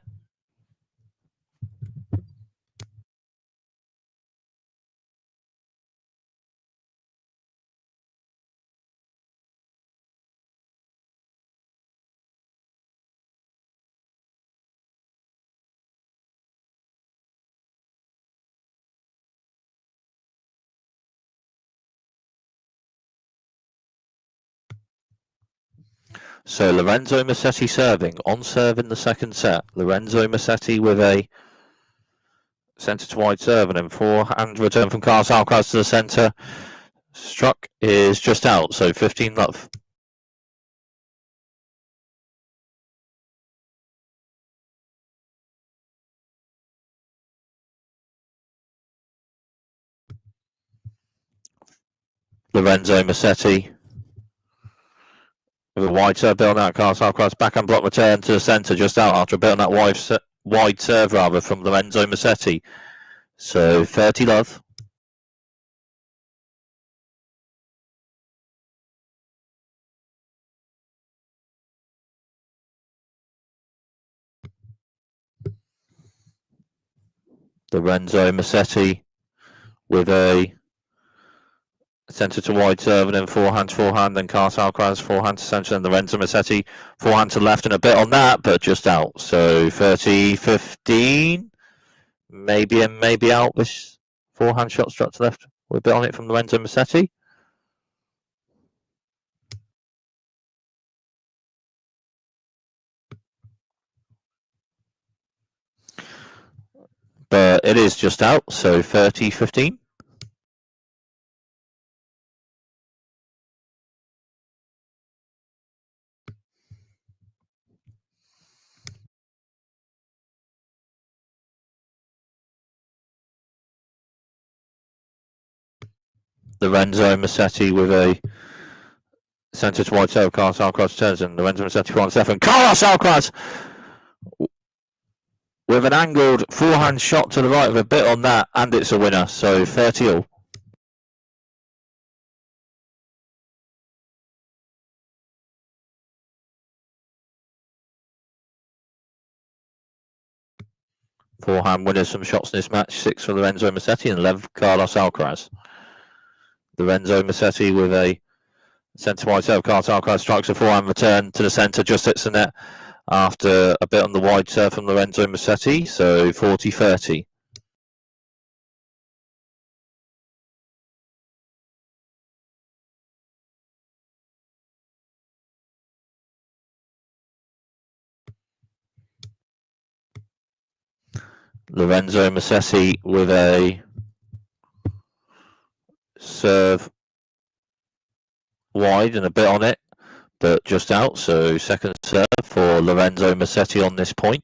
Speaker 1: So Lorenzo Musetti serving, on serve in the second set. Lorenzo Musetti with a centre to wide serve and then forehand return from Carlos Alcaraz to the centre. Struck is just out, so 15-love. Lorenzo Musetti with a wide serve build out. Carlos Alcaraz backhand block return to the centre, just out after a bit on that wide serve rather from Lorenzo Musetti. So 30-love. Lorenzo Musetti with a centre to wide serve and then forehand, then Carlos Alcaraz forehand to centre, and Lorenzo Musetti forehand to left and a bit on that, but just out. So 30-15, maybe in, maybe out. This forehand shot struck to left with a bit on it from Lorenzo Musetti. But it is just out, so 30-15. Lorenzo Musetti with a centre to wide serve. Carlos Alcaraz turns and Lorenzo Musetti for 1-7. Carlos Alcaraz with an angled forehand shot to the right with a bit on that, and it's a winner. So 30-all. Forehand winners from shots in this match. 6 for Lorenzo Musetti and 11 for Carlos Alcaraz. Lorenzo Musetti with a centre wide serve. Carlos Alcaraz strikes a forehand return to the centre, just hits the net after a bit on the wide serve from Lorenzo Musetti. So 40-30. Lorenzo Musetti with a serve wide and a bit on it, but just out. So second serve for Lorenzo Musetti on this point.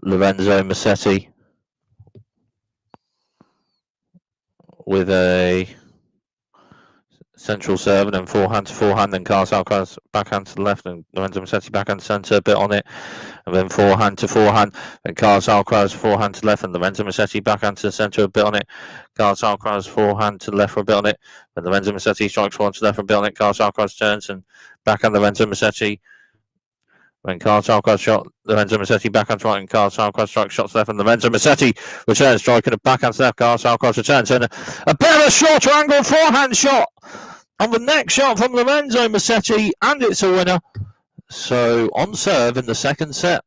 Speaker 1: Lorenzo Musetti with a central serve and then forehand to forehand, then Carlos Alcaraz backhand to the left and Lorenzo Musetti backhand to centre, a bit on it, and then forehand to forehand, then Carlos Alcaraz forehand to the left and Lorenzo Musetti backhand to the centre, a bit on it, Carlos Alcaraz forehand to the left for a bit on it, then Lorenzo Musetti strikes forehand to the left for a bit on it, Carlos Alcaraz turns and backhand Lorenzo Musetti When Carlos Alcaraz shot, Lorenzo Musetti backhand right, and Carlos Alcaraz strikes shots left, and Lorenzo Musetti returns, striking a backhand left. Carlos Alcaraz returns, and a bit of a shorter angle forehand shot on the next shot from Lorenzo Musetti, and it's a winner. So on serve in the second set.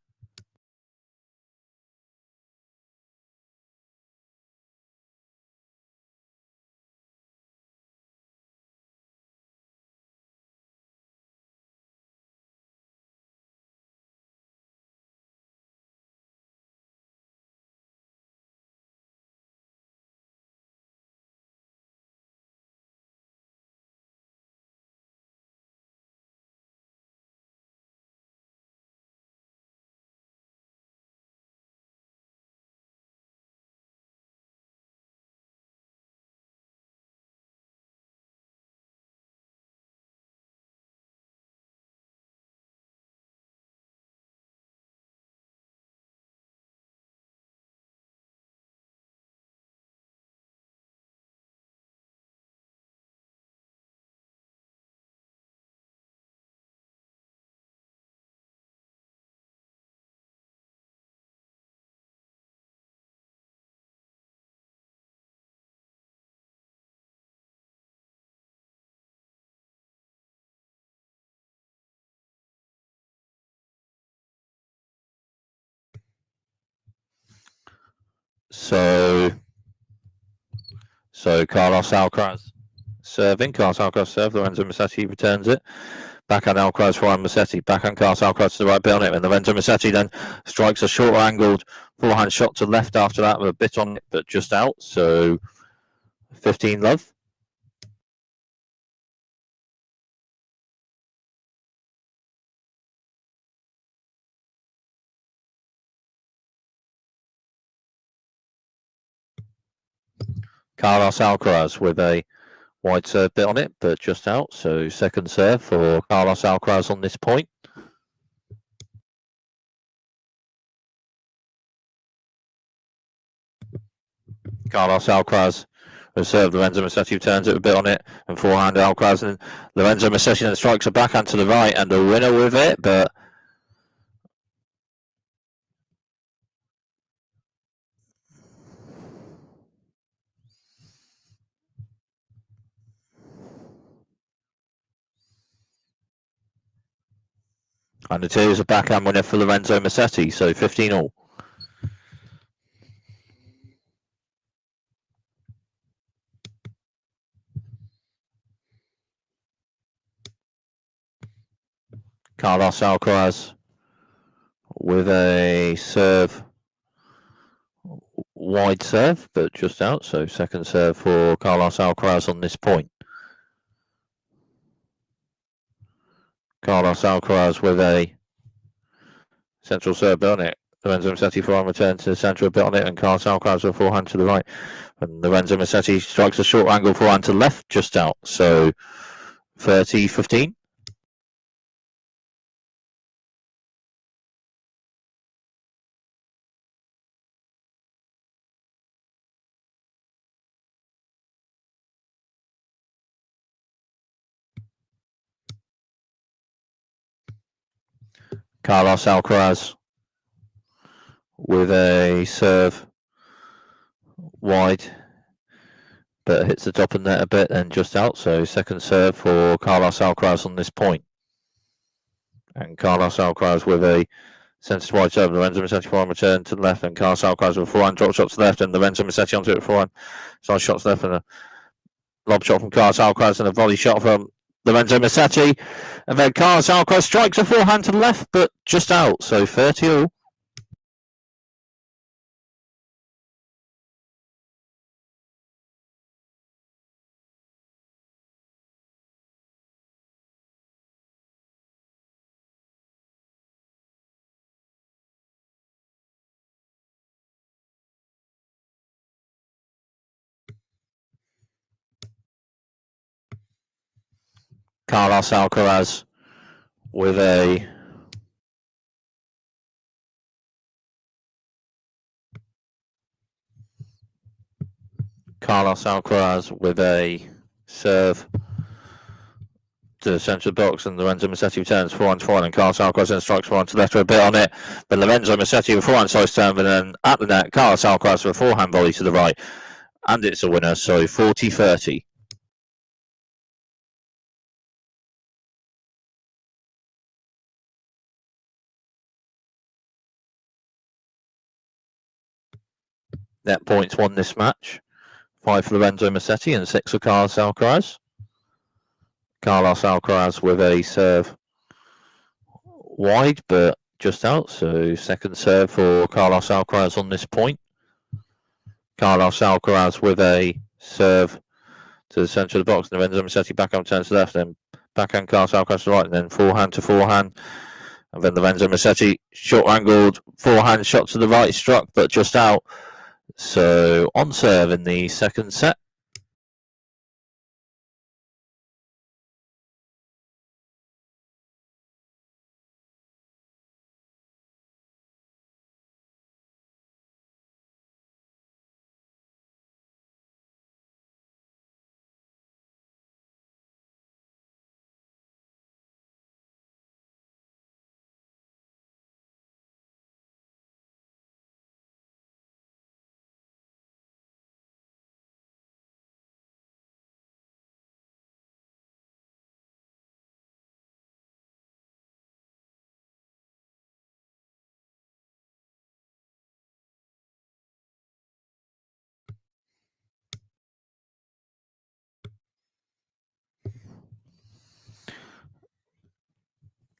Speaker 1: So Carlos Alcaraz serving. Carlos Alcaraz serve. Lorenzo Musetti returns it. Backhand Alcaraz forehand Musetti. Backhand Carlos Alcaraz to the right, bit on it. And Lorenzo Musetti then strikes a short angled forehand shot to left after that with a bit on it, but just out. So 15 love. Carlos Alcaraz with a wide serve bit on it, but just out. So second serve for Carlos Alcaraz on this point. Carlos Alcaraz has served. Lorenzo Musetti turns it a bit on it, and forehand Alcaraz, and Lorenzo Musetti then strikes a backhand to the right, and a winner with it, but and it is a backhand winner for Lorenzo Musetti, so 15 all. Carlos Alcaraz with a serve, wide serve, but just out, so second serve for Carlos Alcaraz on this point. Carlos Alcaraz with a central serve bit on it. Lorenzo Musetti forehand return to the centre a bit on it, and Carlos Alcaraz with forehand to the right. And Lorenzo Musetti strikes a short angle forehand to the left, just out. So 30-15. Carlos Alcaraz with a serve wide, but hits the top of the net a bit and just out. So second serve for Carlos Alcaraz on this point. And Carlos Alcaraz with a centre wide serve. Lorenzo Musetti forehand return to the left, and Carlos Alcaraz with a forehand drop shot to the left, and Lorenzo Musetti onto it forehand side shots left, and a lob shot from Carlos Alcaraz and a volley shot from Lorenzo Musetti, and then Carlos Alcaraz strikes a forehand to the left, but just out. So 30 all. Carlos Alcaraz with a serve to the centre of the box, and Lorenzo Musetti returns forehand to forehand, and Carlos Alcaraz then strikes forehand to left with a bit on it. But Lorenzo Musetti with forehand slice turn, and then at the net, Carlos Alcaraz with a forehand volley to the right, and it's a winner. So 40-30. Net points won this match. 5 for Lorenzo Musetti and 6 for Carlos Alcaraz. Carlos Alcaraz with a serve wide, but just out. So second serve for Carlos Alcaraz on this point. Carlos Alcaraz with a serve to the centre of the box. Lorenzo Musetti backhand turns to left, then backhand Carlos Alcaraz to right, and then forehand to forehand. And then Lorenzo Musetti short angled forehand shot to the right, struck, but just out. So on serve in the second set.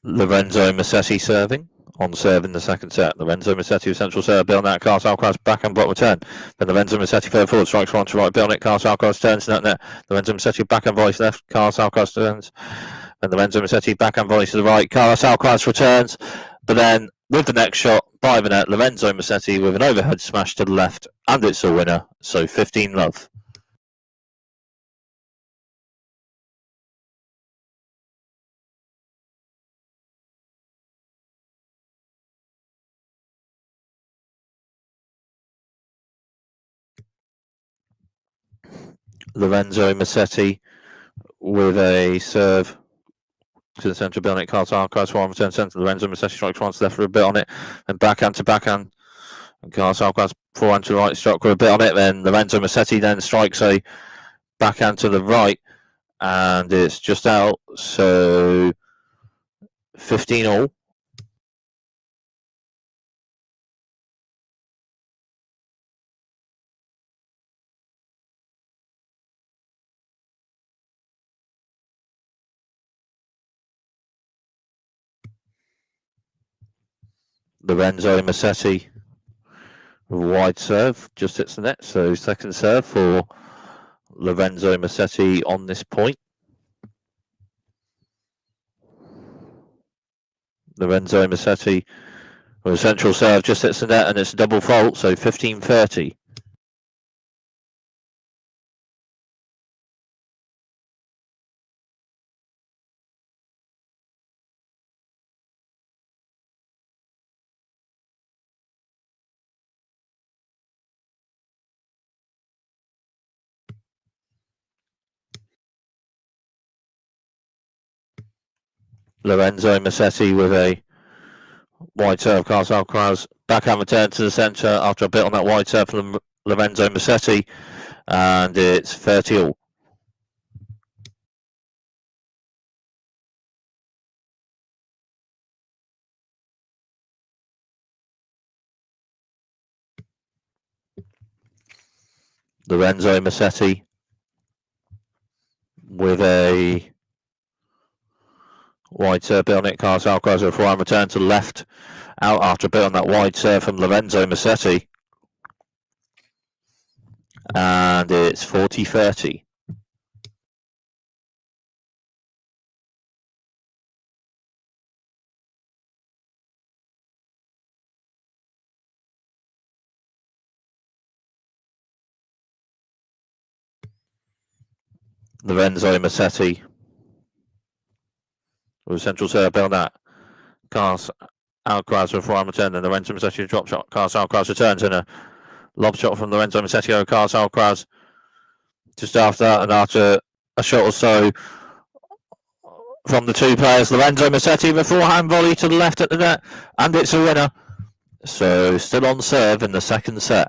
Speaker 1: Lorenzo Musetti serving. On serve in the second set. Lorenzo Musetti with central serve, building out Carlos Alcaraz backhand block return. Then Lorenzo Musetti further forward, strikes one to right, building it. Carlos Alcaraz turns to that net. Lorenzo Musetti backhand volley to left. Carlos Alcaraz turns. Then Lorenzo Musetti backhand volley to the right. Carlos Alcaraz returns, but then with the next shot by the net, Lorenzo Musetti with an overhead smash to the left, and it's a winner. So 15-love. Lorenzo Musetti with a serve to the centre, building it. Carlos Alcaraz forehand return centre. Lorenzo Musetti strikes one to left for a bit on it, and backhand to backhand. And Carlos Alcaraz forehand to the right, struck with a bit on it. Then Lorenzo Musetti then strikes a backhand to the right, and it's just out. So 15-all. Lorenzo Musetti wide serve just hits the net. So second serve for Lorenzo Musetti on this point. Lorenzo Musetti with a central serve just hits the net, and it's a double fault. So 15-30. Lorenzo Musetti with a wide serve. Carlos Alcaraz backhand return to the centre after a bit on that wide serve from Lorenzo Musetti, and it's 30-all. Lorenzo Musetti with a wide serve, bit on it. Carlos Alcaraz with a forehand return to the left, out after a bit on that wide serve from Lorenzo Musetti, and it's 40-30. Lorenzo Musetti with a central serve, bit on that. Carlos Alcaraz with a forehand return, then Lorenzo Musetti drop shot. Carlos Alcaraz returns in a lob shot from Lorenzo Musetti over Carlos Alcaraz just after that, and after a shot or so from the two players. Lorenzo Musetti with a forehand volley to the left at the net, and it's a winner. So still on serve in the second set.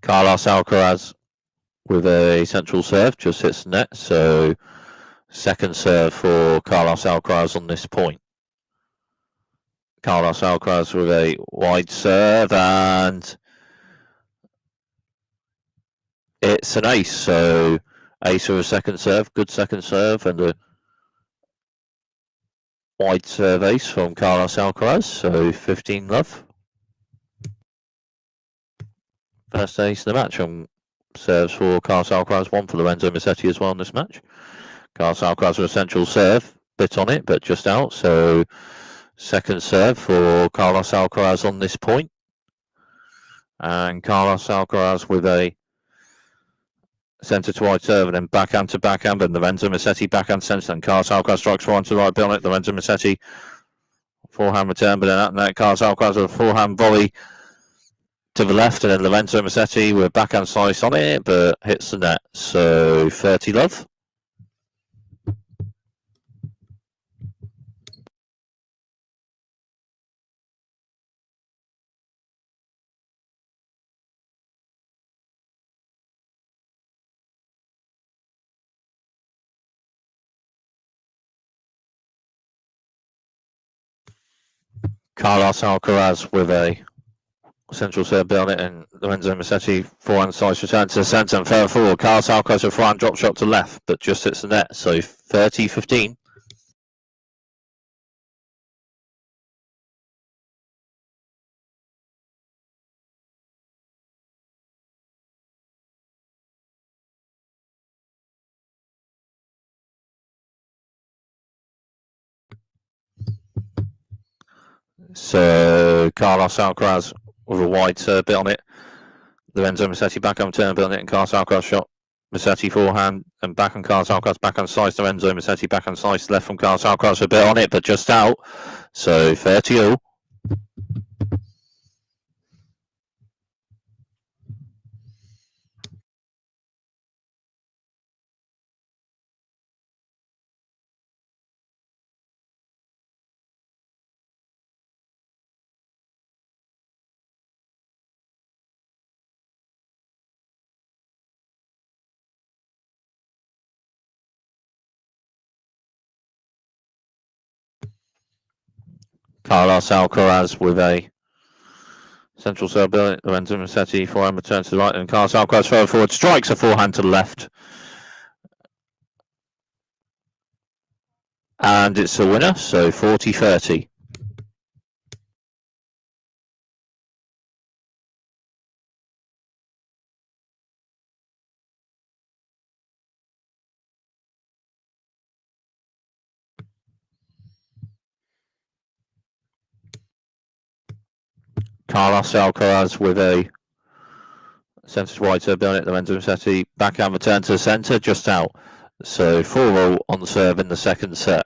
Speaker 1: Carlos Alcaraz with a central serve, just hits the net. So second serve for Carlos Alcaraz on this point. Carlos Alcaraz with a wide serve, and it's an ace. So ace with a second serve, good second serve, and a wide serve ace from Carlos Alcaraz. So 15 love. First ace of the match on serves for Carlos Alcaraz, one for Lorenzo Musetti as well in this match. Carlos Alcaraz with a central serve, bit on it, but just out. So second serve for Carlos Alcaraz on this point. And Carlos Alcaraz with a centre to wide serve and then backhand to backhand, and Lorenzo Musetti backhand centre. And Carlos Alcaraz strikes forehand to the right, on it. Lorenzo Musetti forehand return, but then that Carlos Alcaraz with a forehand volley to the left, and then Lorenzo Musetti with a backhand slice on it, but hits the net. So 30 love. Carlos Alcaraz with a central serve on it, and Lorenzo Musetti forehand slice return to the centre and further forward. Carlos Alcaraz with a forehand drop shot to left, but just hits the net. So 30-15. So Carlos Alcaraz with a wide serve bit on it. Lorenzo Musetti backhand turn bit on it, and Carlos Alcaraz shot. Musetti forehand and backhand Carlos Alcaraz backhand slice. Lorenzo Musetti backhand slice left from Carlos Alcaraz, a bit on it, but just out. So 30 all. Carlos Alcaraz with a central serve bit on it. Lorenzo Musetti forehand return to the right, and Carlos Alcaraz further forward strikes a forehand to the left. And it's a winner, so 40-30. Carlos Alcaraz with a centre to wide serve on it. Lorenzo Musetti backhand return to the centre, just out. So 4-all on the serve in the second set.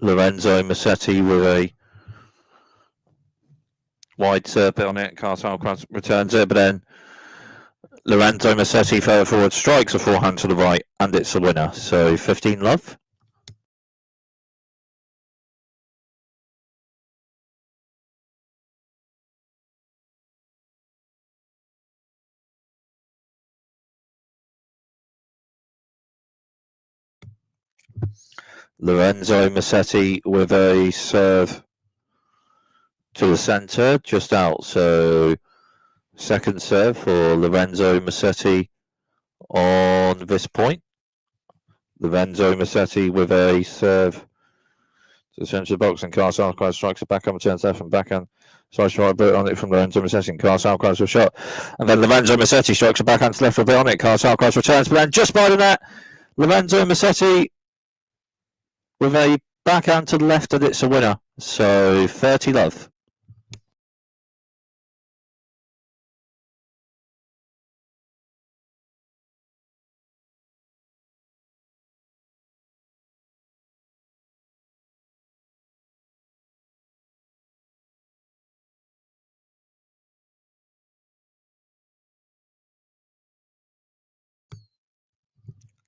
Speaker 1: Lorenzo Musetti with a wide serve on it. Carl Alcaraz returns it, but then Lorenzo Musetti further forward strikes a forehand to the right, and it's a winner. So 15 love. Lorenzo Musetti with a serve to the centre, just out. So second serve for Lorenzo Musetti on this point. Lorenzo Musetti with a serve to the centre of the box, and Carl Alcaraz strikes a backhand, returns left and backhand. Strikes right, bit on it from Lorenzo Musetti, and Carl Alcaraz with a shot. And then Lorenzo Musetti strikes a backhand to left with a bit on it. Carl Alcaraz returns, but then just by the net, Lorenzo Musetti with a backhand to the left, and it's a winner. So 30 love.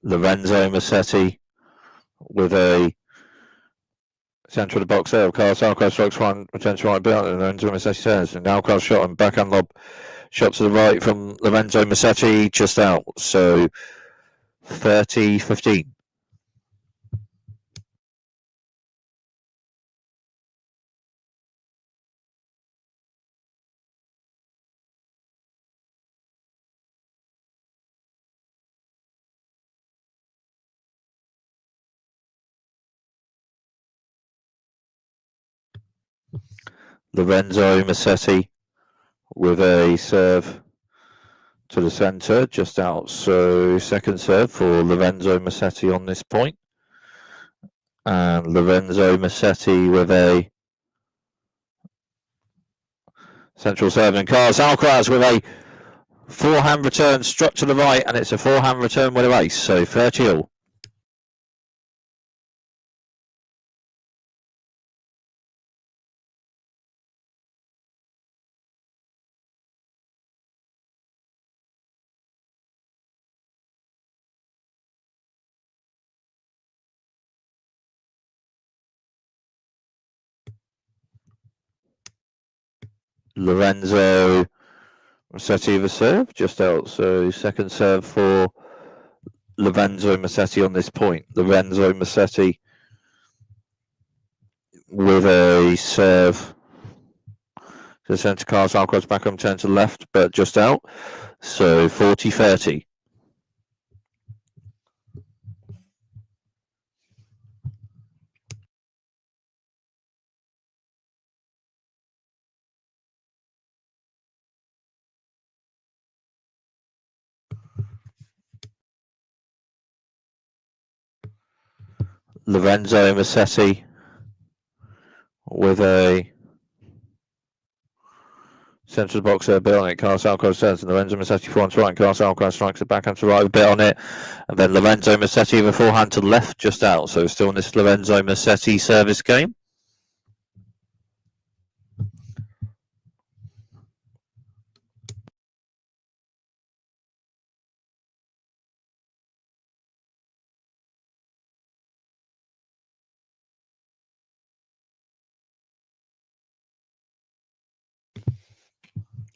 Speaker 1: Lorenzo Musetti with a centre of the box there. Carl Alcaraz strikes one, returns to right bit, and Lorenzo Musetti turns. And Alcaraz shot and backhand lob, shot to the right from Lorenzo Musetti, just out. So 30-15. Lorenzo Musetti with a serve to the centre, just out. So second serve for Lorenzo Musetti on this point. And Lorenzo Musetti with a central serve, and Carlos Alcaraz with a forehand return struck to the right, and it's a forehand return with a ace. So 30 all. Lorenzo Musetti with a serve, just out. So second serve for Lorenzo Musetti on this point. Lorenzo Musetti with a serve to the centre. Carlos Alcaraz back on turn to the left, but just out. So 40-30. Lorenzo Musetti with a centre of the box there, bit on it. Carlos Alcaraz turns, and Lorenzo Musetti forehand to right, and Carlos Alcaraz strikes the backhand to right, a bit on it, and then Lorenzo Musetti with a forehand to the left, just out. So still in this Lorenzo Musetti service game.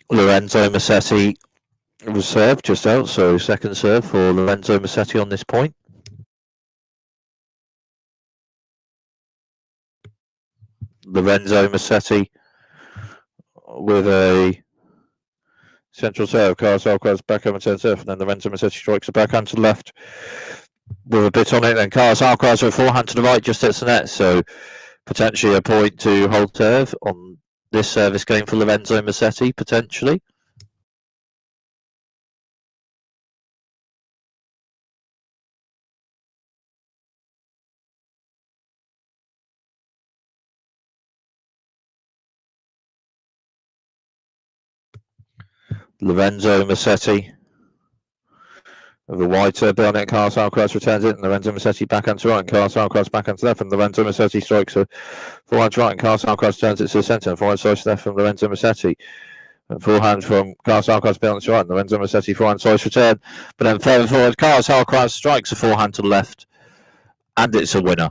Speaker 1: Lorenzo Musetti was served just out, so second serve for Lorenzo Musetti on this point. Lorenzo Musetti with a central serve. Carlos Alcaraz backhand return serve, and then Lorenzo Musetti strikes a backhand to the left with a bit on it. Then Carlos Alcaraz with a forehand to the right, just hits the net. So potentially a point to hold serve on this service game for Lorenzo Musetti, potentially. Lorenzo Musetti The wide serve on it, Carlos Alcaraz returns it, and Lorenzo Musetti backhand to right, and Carlos Alcaraz backhand to left, and Lorenzo Musetti strikes a forehand to right, and Carlos Alcaraz turns it to the centre, and forehand slice left from Lorenzo Musetti. And forehand from Carlos Alcaraz beyond to right, and Lorenzo Musetti forehand slice return, but then further forward, Carlos Alcaraz strikes a forehand to the left, and it's a winner.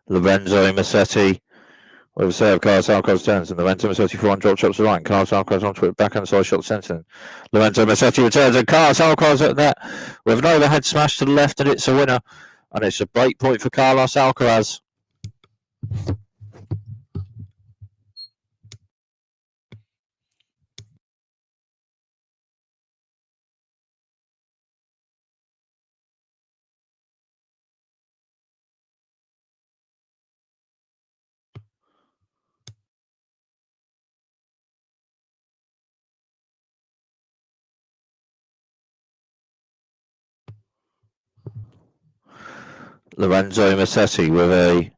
Speaker 1: Lorenzo Musetti with a serve, Carlos Alcaraz turns, and Lorenzo Musetti forehand drop shots to right, and Carlos Alcaraz onto it, backhand side shot centre. Lorenzo Musetti returns, and Carlos Alcaraz at net with an overhead smash to the left, and it's a winner. And it's a break point for Carlos Alcaraz. Lorenzo Musetti with a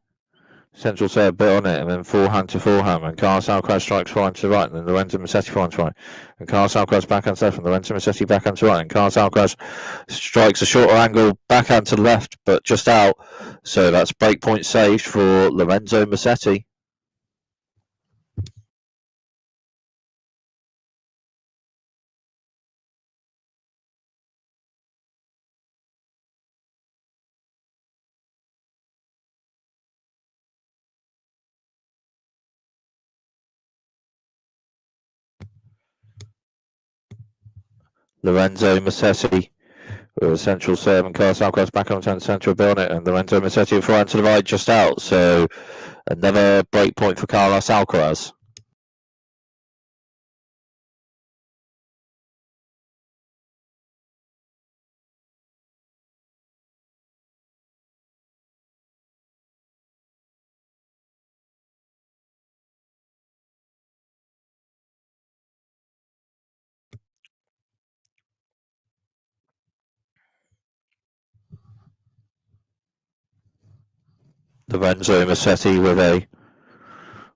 Speaker 1: central serve bit on it, and then forehand to forehand, and Carlos Alcaraz strikes forehand to right, and then Lorenzo Musetti forehand to right, and Carlos Alcaraz backhand to left, and Lorenzo Musetti backhand to right, and Carlos Alcaraz strikes a shorter angle backhand to the left, but just out, so that's break point saved for Lorenzo Musetti. Lorenzo Musetti with a central serve, and Carlos Alcaraz back on the central bit on it, and Lorenzo Musetti forehand to the right just out, so another break point for Carlos Alcaraz. Lorenzo Musetti with a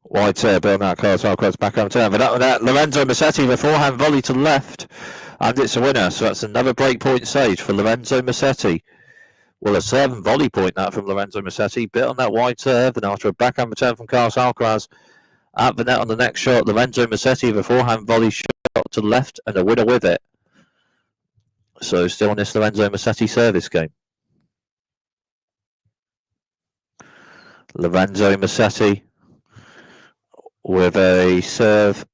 Speaker 1: wide serve, Bill now, Carlos Alcaraz back on turn. But that Lorenzo Musetti with a forehand volley to the left, and it's a winner. So that's another break point saved for Lorenzo Musetti. Well, a serve and volley point that from Lorenzo Musetti. Bit on that wide serve, and after a backhand return from Carlos Alcaraz at the net on the next shot, Lorenzo Musetti with a forehand volley shot to the left, and a winner with it. So still on this Lorenzo Musetti service game. Lorenzo Musetti with a serve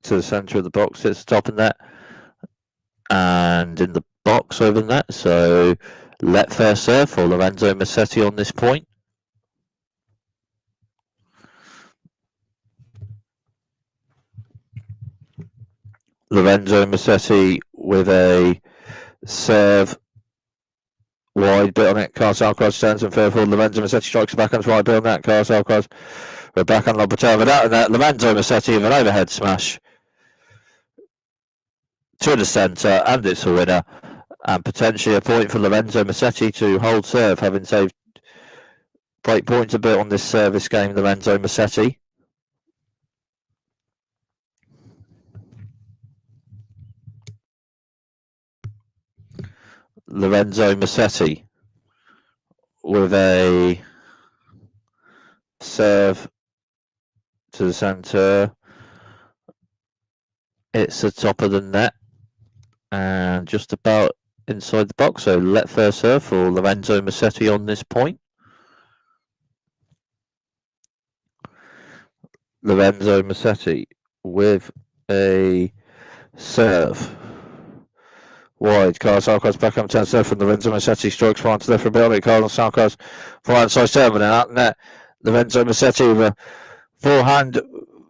Speaker 1: to the centre of the box, it's the top of net, and in the box over the net. So let first serve for Lorenzo Musetti on this point. Lorenzo Musetti with a serve wide bit on it, Carlos Alcaraz turns and fair forward, Lorenzo Musetti strikes a backhand wide bit on that, Carlos Alcaraz with a backhand lob return with that, Lorenzo Musetti with an overhead smash to the centre, and it's a winner, and potentially a point for Lorenzo Musetti to hold serve, having saved break points a bit on this service game, Lorenzo Musetti. Lorenzo Musetti with a serve to the centre. It's the top of the net and just about inside the box. So let first serve for Lorenzo Musetti on this point. Lorenzo Musetti with a serve wide, Carlos Alcaraz back up to serve from Lorenzo Musetti, strikes forehand to left from Belgium, Carlos Alcaraz forehand side serve, and out net, Lorenzo Musetti with a forehand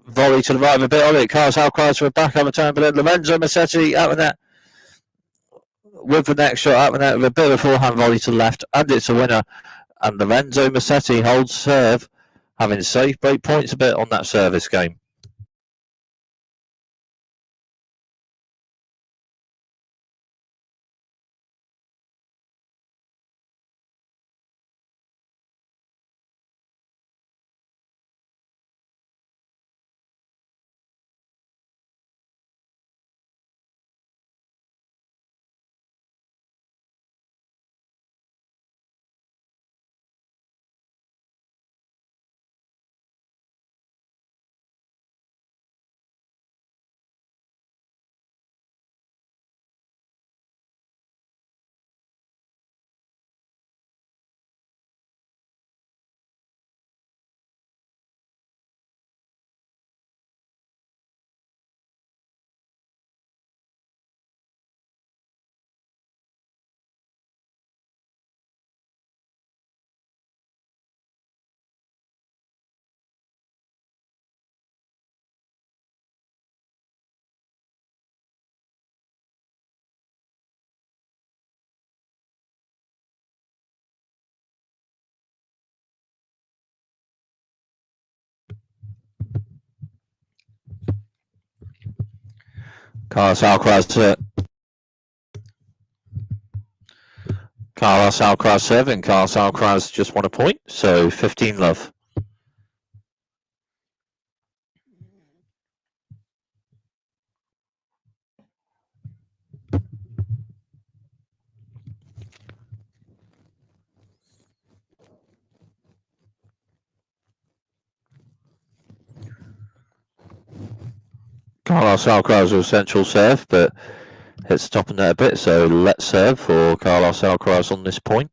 Speaker 1: volley to the right of a bit on it, Carlos Alcaraz with a back up turn, but then Lorenzo Musetti out of net with the next shot, out of net with a bit of a forehand volley to the left, and it's a winner, and Lorenzo Musetti holds serve, having saved break points a bit on that service game. Carlos Alcaraz serving. Carlos Alcaraz just won a point, so 15 love. Carlos Alcaraz will central serve, but hits the top of net a bit, so let's serve for Carlos Alcaraz on this point.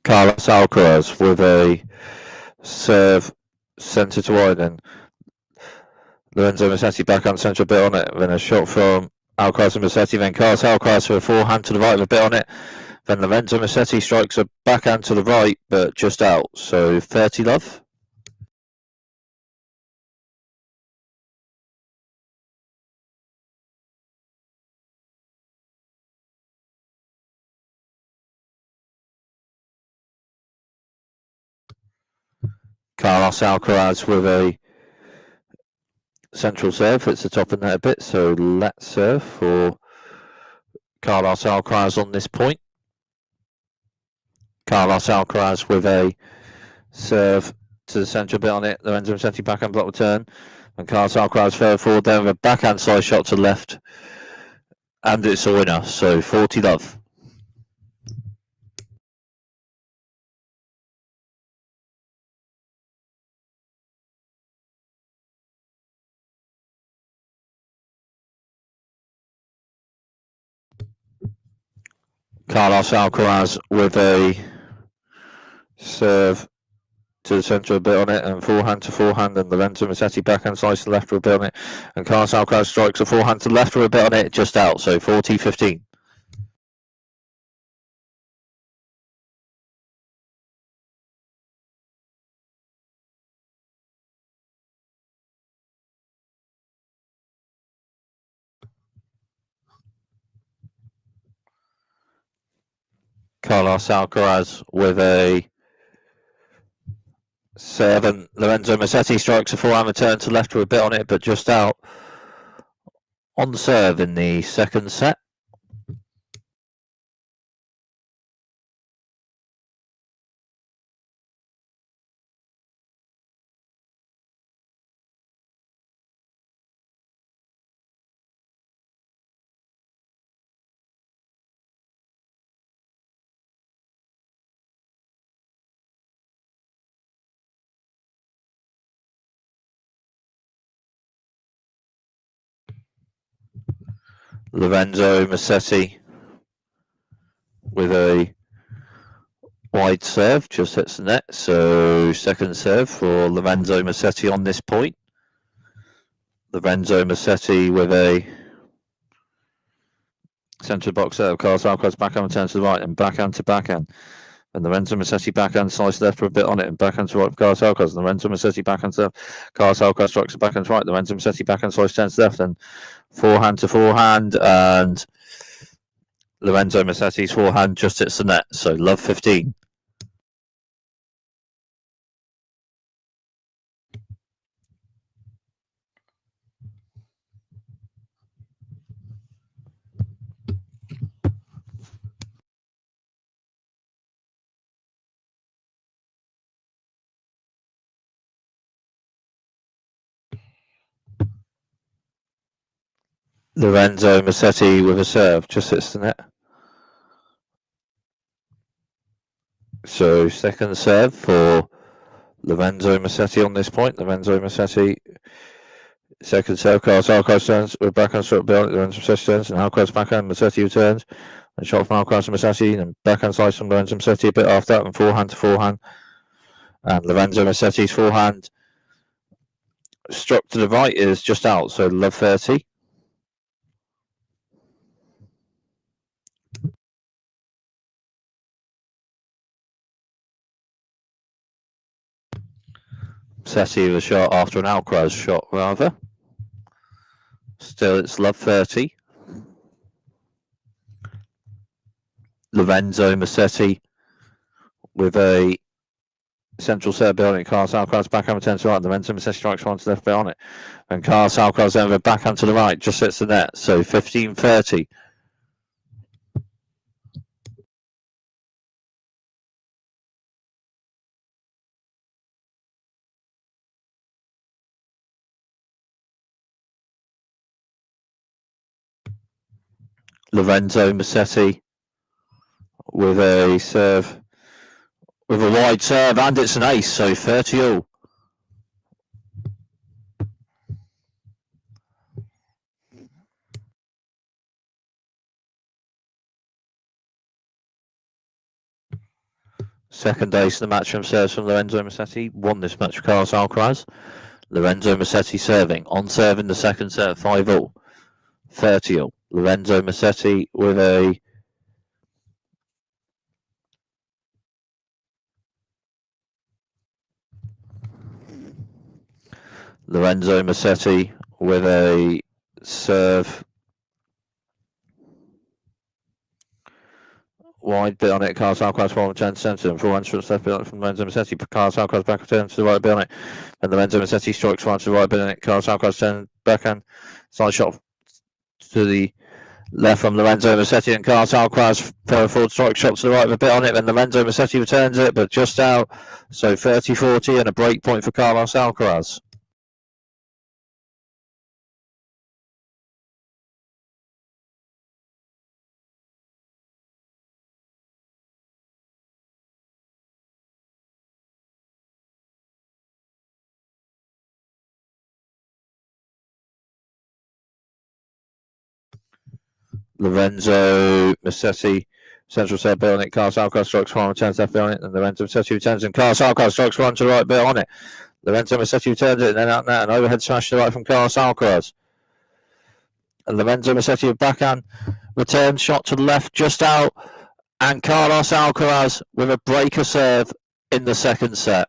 Speaker 1: Carlos Alcaraz with a serve centre to wide, and Lorenzo Musetti back on central bit on it, then a shot from Alcaraz and Musetti, then Carlos Alcaraz with a forehand to the right of a bit on it, then Lorenzo Musetti strikes a backhand to the right, but just out, so 30 love. Carlos Alcaraz with a central serve, hits the top of net a bit, so let's serve for Carlos Alcaraz on this point. Carlos Alcaraz with a serve to the central bit on it, Lorenzo Musetti backhand block return, and Carlos Alcaraz further forward there with a backhand side shot to the left, and it's a winner, so 40 love. Carlos Alcaraz with a serve to the central bit on it, and forehand to forehand, and Lorenzo Musetti backhand slice to the left for a bit on it, and Carlos Alcaraz strikes a forehand to the left for a bit on it, just out, so 40-15. Carlos Alcaraz with a serve, and Lorenzo Musetti strikes a forehand return to left for a bit on it, but just out on the serve in the second set. Lorenzo Musetti with a wide serve, just hits the net, so second serve for Lorenzo Musetti on this point. Lorenzo Musetti with a centre box out of Carlos Alcaraz backhand return to the right, and backhand to backhand. And Lorenzo Musetti backhand slice left for a bit on it and backhand to right for Carlos Alcaraz. Lorenzo Musetti backhand to left. Carlos Alcaraz strikes a backhand to right. Lorenzo Musetti backhand slice turns left and forehand to forehand. And Lorenzo Musetti's forehand just hits the net. So love 15. Lorenzo Musetti with a serve just hits the net. So second serve for Lorenzo Musetti on this point. Lorenzo Musetti, second serve. Carlos Alcaraz turns with backhand stroke behind. Lorenzo Musetti turns and Alcaraz backhand. Musetti returns. And shot from Alcaraz to Musetti and backhand slice from Lorenzo Musetti a bit after that and forehand to forehand. And Lorenzo Musetti's forehand struck to the right is just out. So love 30. Musetti with a shot after an Alcaraz shot rather. Still it's love 30. Lorenzo Musetti with a central serve behind it. Carlos Alcaraz backhand returns to right. Lorenzo Musetti strikes one to left behind it. And Carlos Alcaraz then with a backhand to the right just hits the net. So 15-30. Lorenzo Musetti with a serve, with a wide serve, and it's an ace, so 30 all. Second ace in the match from serves from Lorenzo Musetti. Won this match for Carlos Alcaraz. Lorenzo Musetti serving. On serve in the second serve, 5 all. 30 all. Lorenzo Musetti with a Lorenzo Musetti with a serve wide bit on it. Carlos Alcaraz forward return centre and forehand strokes left bit on it from Lorenzo Musetti. Carlos Alcaraz back return to the right bit on it. And Lorenzo Musetti strikes one to the right bit on it. Carlos Alcaraz turn backhand side shot to the left from Lorenzo Musetti and Carlos Alcaraz for a forward strike shot to the right of a bit on it. Then Lorenzo Musetti returns it, but just out. So 30-40 and a break point for Carlos Alcaraz. Lorenzo Musetti, central serve bit on it. Carlos Alcaraz strikes one, returns left bit on it. And Lorenzo Musetti returns and Carlos Alcaraz strikes one to the right bit on it. Lorenzo Musetti returns it and then out and out. An overhead smash to the right from Carlos Alcaraz. And Lorenzo Musetti with backhand return shot to the left, just out. And Carlos Alcaraz with a breaker serve in the second set.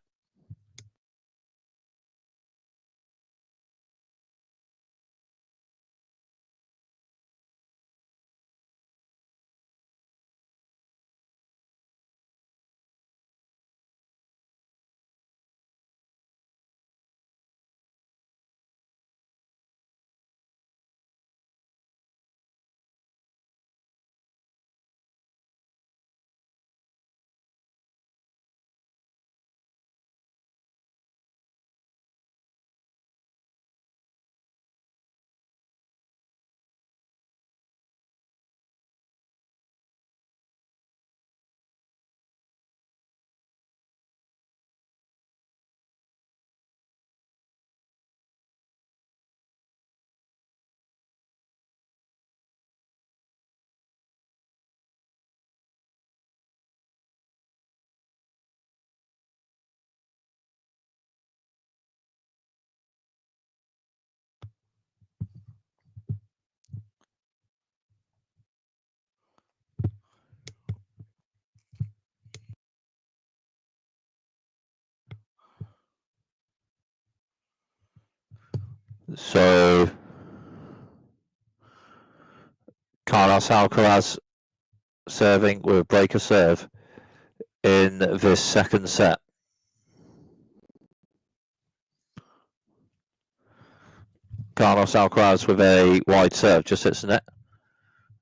Speaker 1: So Carlos Alcaraz serving with a breaker serve in this second set. Carlos Alcaraz with a wide serve, just hits the net.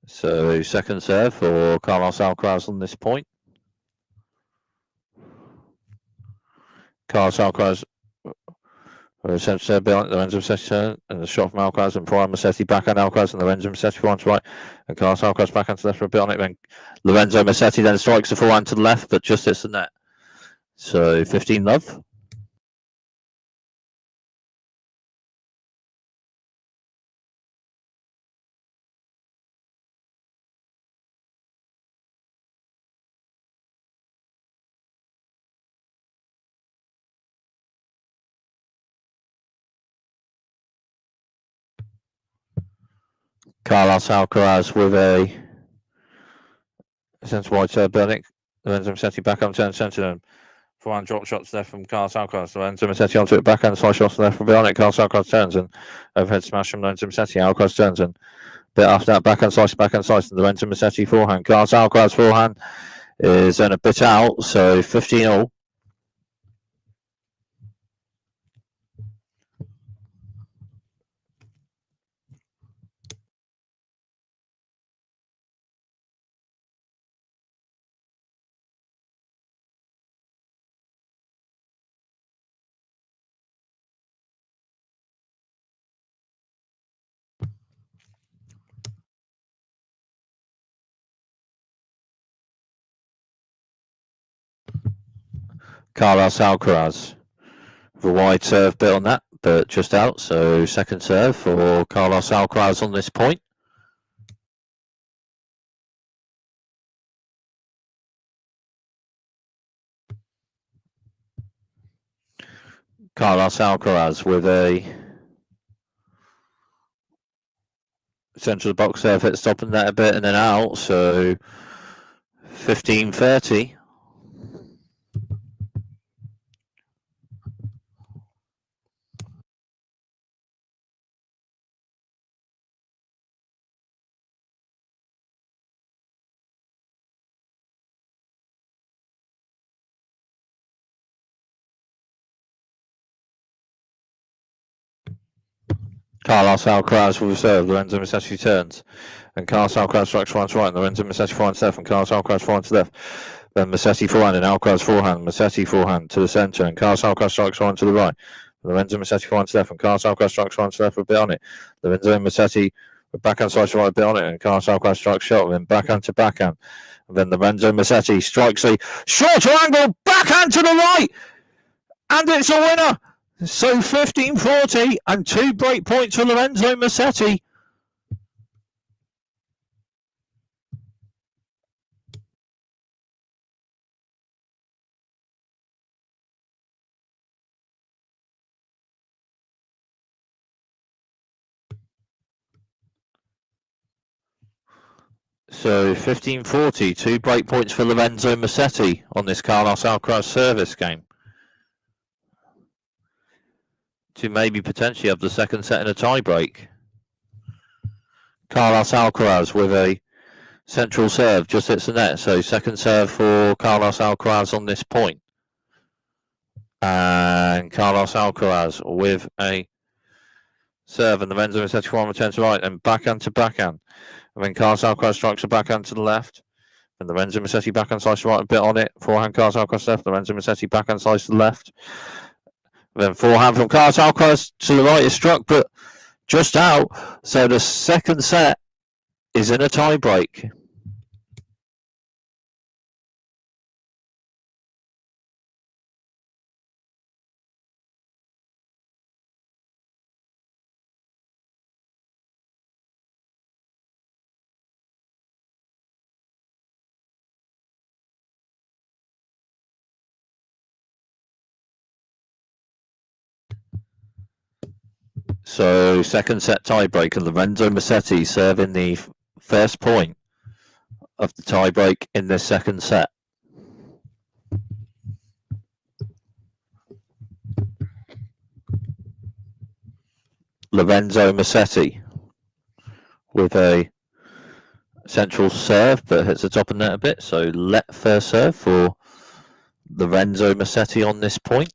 Speaker 1: So second serve for Carlos Alcaraz on this point. Carlos Alcaraz centre serve behind Lorenzo Musetti turn, and the shot from Alcaraz and Prime Musetti backhand Alcaraz and Lorenzo Musetti forehand to right, and Carlos Alcaraz backhand to left for a bit on it. Then Lorenzo Musetti then strikes the forehand to the left, but just hits the net. So 15-love. Carlos Alcaraz with a centre wide serve behind it. Lorenzo Musetti backhand turn centre and forehand drop shots left from Carlos Alcaraz. Lorenzo Musetti onto it, backhand slice shots left from behind it. Carlos Alcaraz turns and overhead smash from Lorenzo Musetti. Alcaraz turns and bit after that, backhand slice, and Lorenzo Musetti forehand. Carlos Alcaraz forehand is then a bit out, so 15-all. Carlos Alcaraz with a wide serve bit on that, but just out, so second serve for Carlos Alcaraz on this point. Carlos Alcaraz with a centre of the box serve, hit stopping that a bit and then out, so 15-30. Carlos Alcaraz will serve, Lorenzo Musetti turns, and Carlos Alcaraz strikes forehand to right, and Lorenzo Musetti forehand to left, and Carlos Alcaraz forehand to left. Then Musetti forehand and Alcaraz forehand, Musetti forehand to the centre, and Carlos Alcaraz strikes forehand to the right. Lorenzo Musetti forehand to left, and Carlos Alcaraz strikes forehand to left with a bit on it. Lorenzo Musetti with backhand slice to right, a bit on it, and Carlos Alcaraz strikes shot, and then backhand to backhand. And then Lorenzo Musetti strikes a shorter angle, backhand to the right, and it's a winner. So 15-40 and 2 break points for Lorenzo Musetti. So 15-40, 2 break points for Lorenzo Musetti on this Carlos Alcaraz service game. To maybe potentially have the second set in a tie break. Carlos Alcaraz with a central serve, just hits the net. So second serve for Carlos Alcaraz on this point. And Carlos Alcaraz with a serve, and Lorenzo Musetti forehand returns to right, and backhand to backhand. And then Carlos Alcaraz strikes a backhand to the left. And Lorenzo Musetti backhand slice to right, a bit on it. Forehand Carlos Alcaraz left. Lorenzo Musetti backhand slice to the left. And then forehand from Carlos Alcaraz to the right is struck, but just out. So the second set is in a tie break. So second set tiebreak, and Lorenzo Musetti serving the first point of the tiebreak in this second set. Lorenzo Musetti with a central serve, but hits the top of the net a bit. So let first serve for Lorenzo Musetti on this point.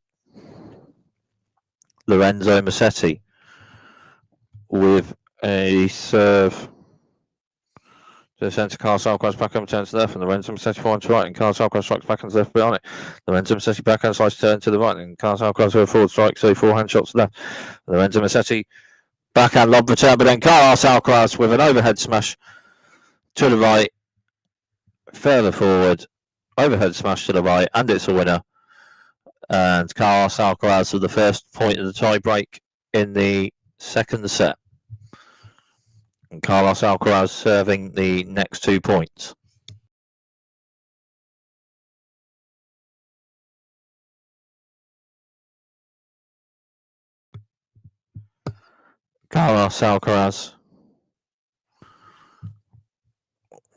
Speaker 1: Lorenzo Musetti with a serve to the centre. Carlos Alcaraz backhand returns to the left, and Lorenzo Musetti forward to right, and Carlos Alcaraz strikes backhand to the left beyond it. Lorenzo Musetti backhand slice turn to the right, and Carlos Alcaraz with a forward strike, so forehand shots to the left. Lorenzo Musetti backhand lob return, but then Carlos Alcaraz with an overhead smash to the right, further forward, overhead smash to the right, and it's a winner. And Carlos Alcaraz with the first point of the tie break in the second set. And Carlos Alcaraz serving the next 2 points. Carlos Alcaraz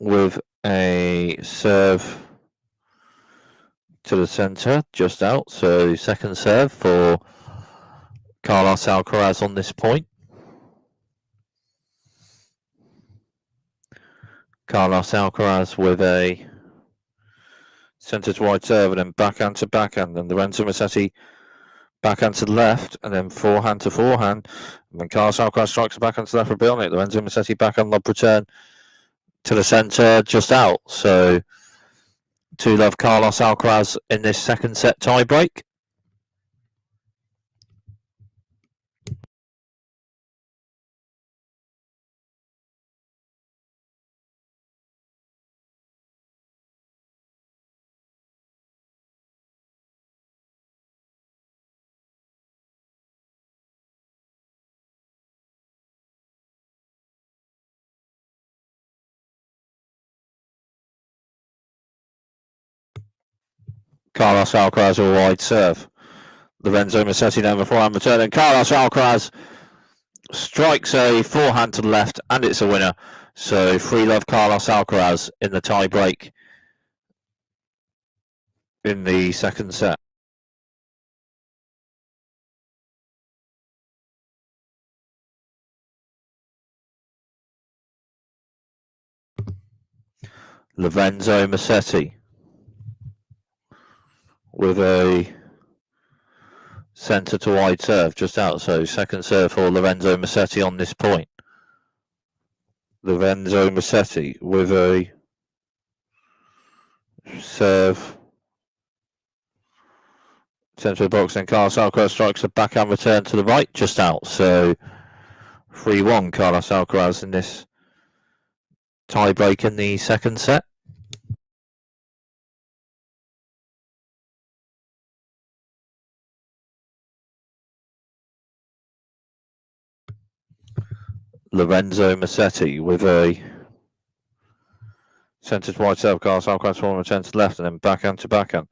Speaker 1: with a serve to the centre, just out. So second serve for Carlos Alcaraz on this point. Carlos Alcaraz with a centre to wide serve, and then backhand to backhand, and Lorenzo Musetti backhand to the left, and then forehand to forehand. And then Carlos Alcaraz strikes the backhand to the left for Bill Nick. Lorenzo Musetti backhand lob return to the centre, just out. So 2-love Carlos Alcaraz in this second set tie break. Carlos Alcaraz with a wide serve. Lorenzo Musetti down the forehand return, and Carlos Alcaraz strikes a forehand to the left, and it's a winner. So 3-love Carlos Alcaraz in the tie break in the second set. Lorenzo Musetti with a centre to wide serve, just out. So second serve for Lorenzo Musetti on this point. Lorenzo Musetti with a serve centre of the box, and Carlos Alcaraz strikes a backhand return to the right, just out. So 3-1 Carlos Alcaraz in this tie break in the second set. Lorenzo Musetti with a centre to wide serve. Carlos Alcaraz forward return to the left, and then backhand to backhand.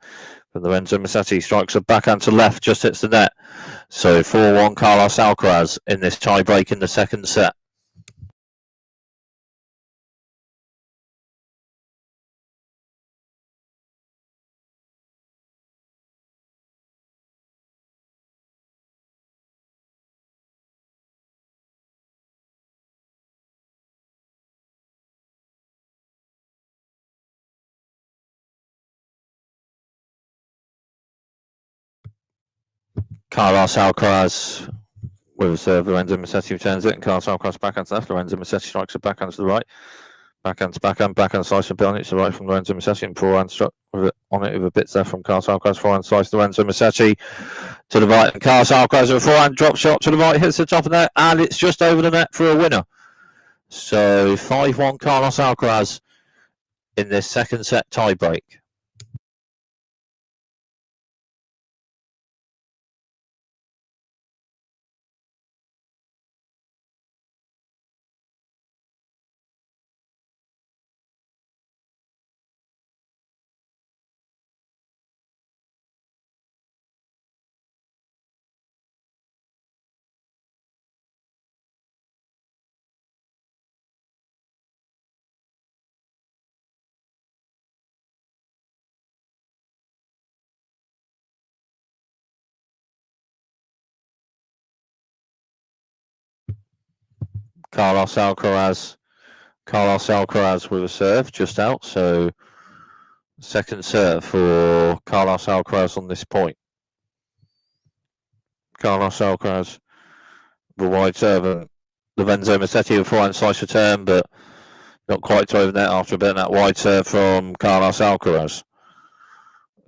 Speaker 1: But Lorenzo Musetti strikes a backhand to left, just hits the net. So 4-1 Carlos Alcaraz in this tie break in the second set. Carlos Alcaraz with a serve. Lorenzo Musetti returns it, and Carlos Alcaraz backhand to left. Lorenzo Musetti strikes a backhand to the right. Backhand to backhand slice from Bill Nick to the right from Lorenzo Musetti, and forehand struck on it with a bit left from Carlos Alcaraz. Forehand slice Lorenzo Musetti to the right, and Carlos Alcaraz with a forehand drop shot to the right, hits the top of the net, and it's just over the net for a winner. So 5-1 Carlos Alcaraz in this second set tie break. Carlos Alcaraz. Carlos Alcaraz with a serve just out. So second serve for Carlos Alcaraz on this point. Carlos Alcaraz, the wide serve, and Lorenzo Musetti with forehand slice return, but not quite to over net after a bit of that wide serve from Carlos Alcaraz.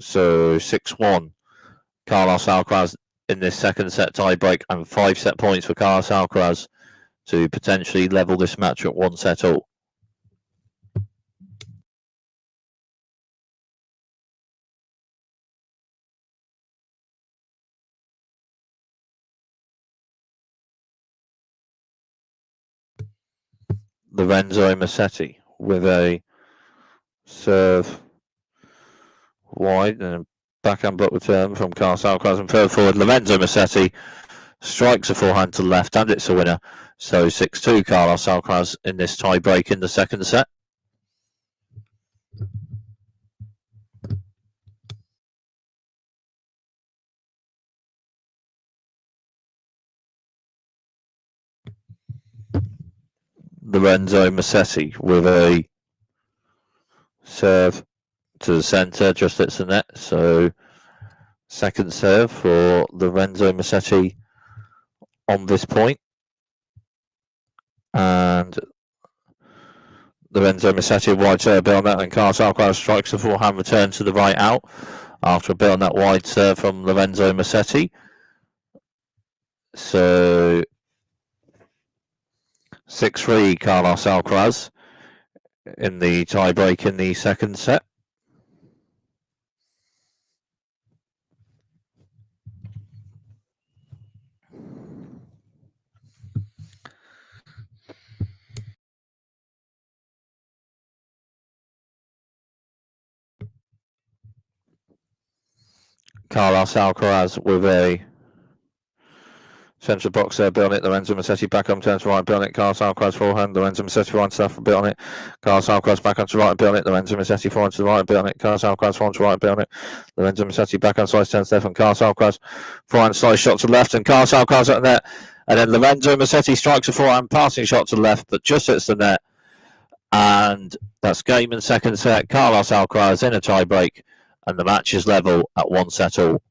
Speaker 1: So 6-1. Carlos Alcaraz in this second set tie break, and 5 set points for Carlos Alcaraz to potentially level this match at 1 set all. Lorenzo Musetti with a serve wide and a backhand block return from Carlos Alcaraz, and further forward Lorenzo Musetti strikes a forehand to the left, and it's a winner. So 6-2 Carlos Alcaraz in this tie break in the second set. Lorenzo Musetti with a serve to the centre, just hits the net. So second serve for Lorenzo Musetti on this point. And Lorenzo Musetti wide serve bit on that, and Carlos Alcaraz strikes a forehand return to the right out after a bit on that wide serve from Lorenzo Musetti. So 6-3 Carlos Alcaraz in the tie break in the second set. Carlos Alcaraz with a central box there, bit on it. Lorenzo Musetti back on, turns right, bit on it. Carlos Alcaraz forehand. Lorenzo Musetti right stuff, bit on it. Carlos Alcaraz back on to right, bit on it. Lorenzo Musetti forward to the right, bit on it. Carlos Alcaraz forward to right, bit on it. Lorenzo Musetti back on slice, turns left, and Carlos Alcaraz forehand slice shot to the left, and Carlos Alcaraz at the net. And then Lorenzo Musetti strikes a forehand passing shot to the left, but just hits the net. And that's game in second set. Carlos Alcaraz in a tie break, and the match is level at 1 set all.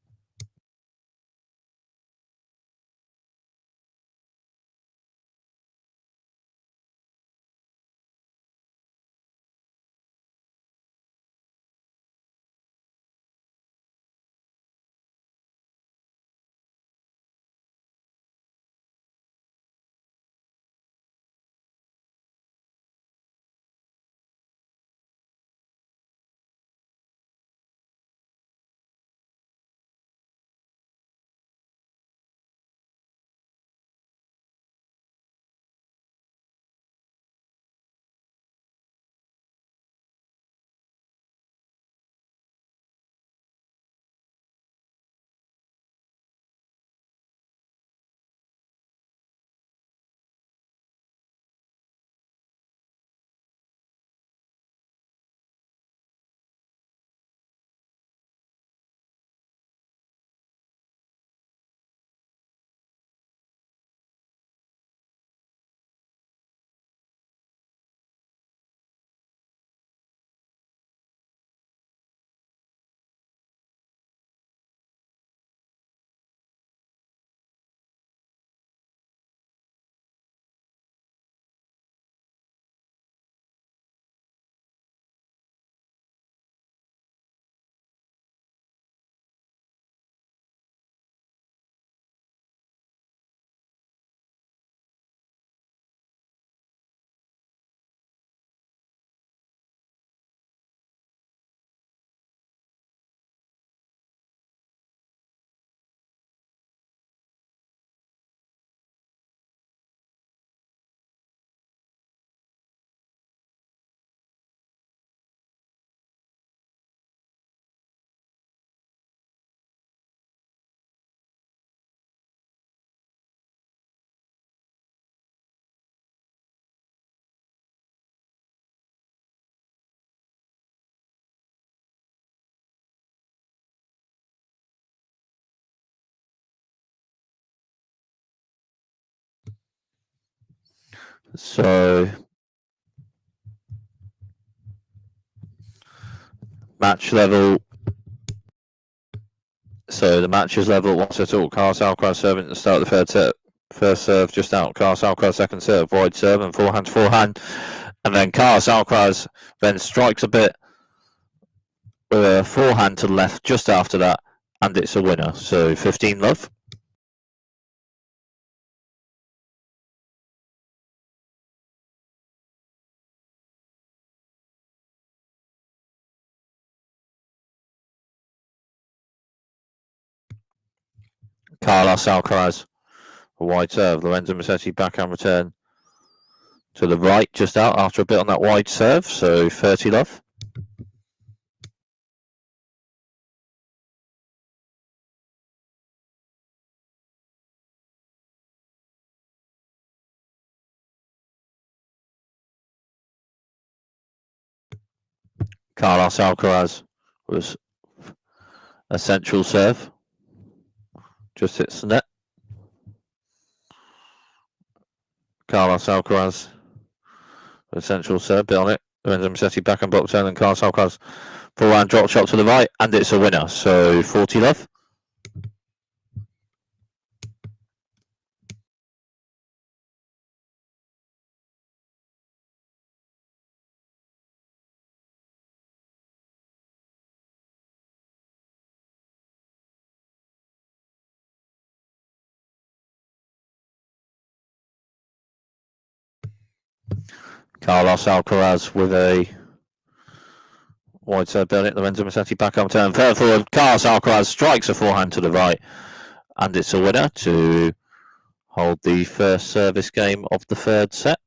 Speaker 1: So match level. So the match is level. One set all. Carlos Alcaraz serving at the start of the third set. First serve just out. Carlos Alcaraz second serve. Wide serve and forehand to forehand. And then Carlos Alcaraz then strikes a bit with a forehand to the left just after that. And it's a winner. So 15 love. Carlos Alcaraz. A wide serve. Lorenzo Musetti backhand return to the right just out after a bit on that wide serve. So 30 love. Carlos Alcaraz was a central serve. Just hits the net. Carlos Alcaraz, a central serve, bit on it. Lorenzo Musetti back and block turn, and Carlos Alcaraz forehand drop shot to the right, and it's a winner. So 40 love. Carlos Alcaraz with a wide serve, bit on it. Lorenzo Musetti back on turn, third forward. Carlos Alcaraz strikes a forehand to the right, and it's a winner to hold the first service game of the third set.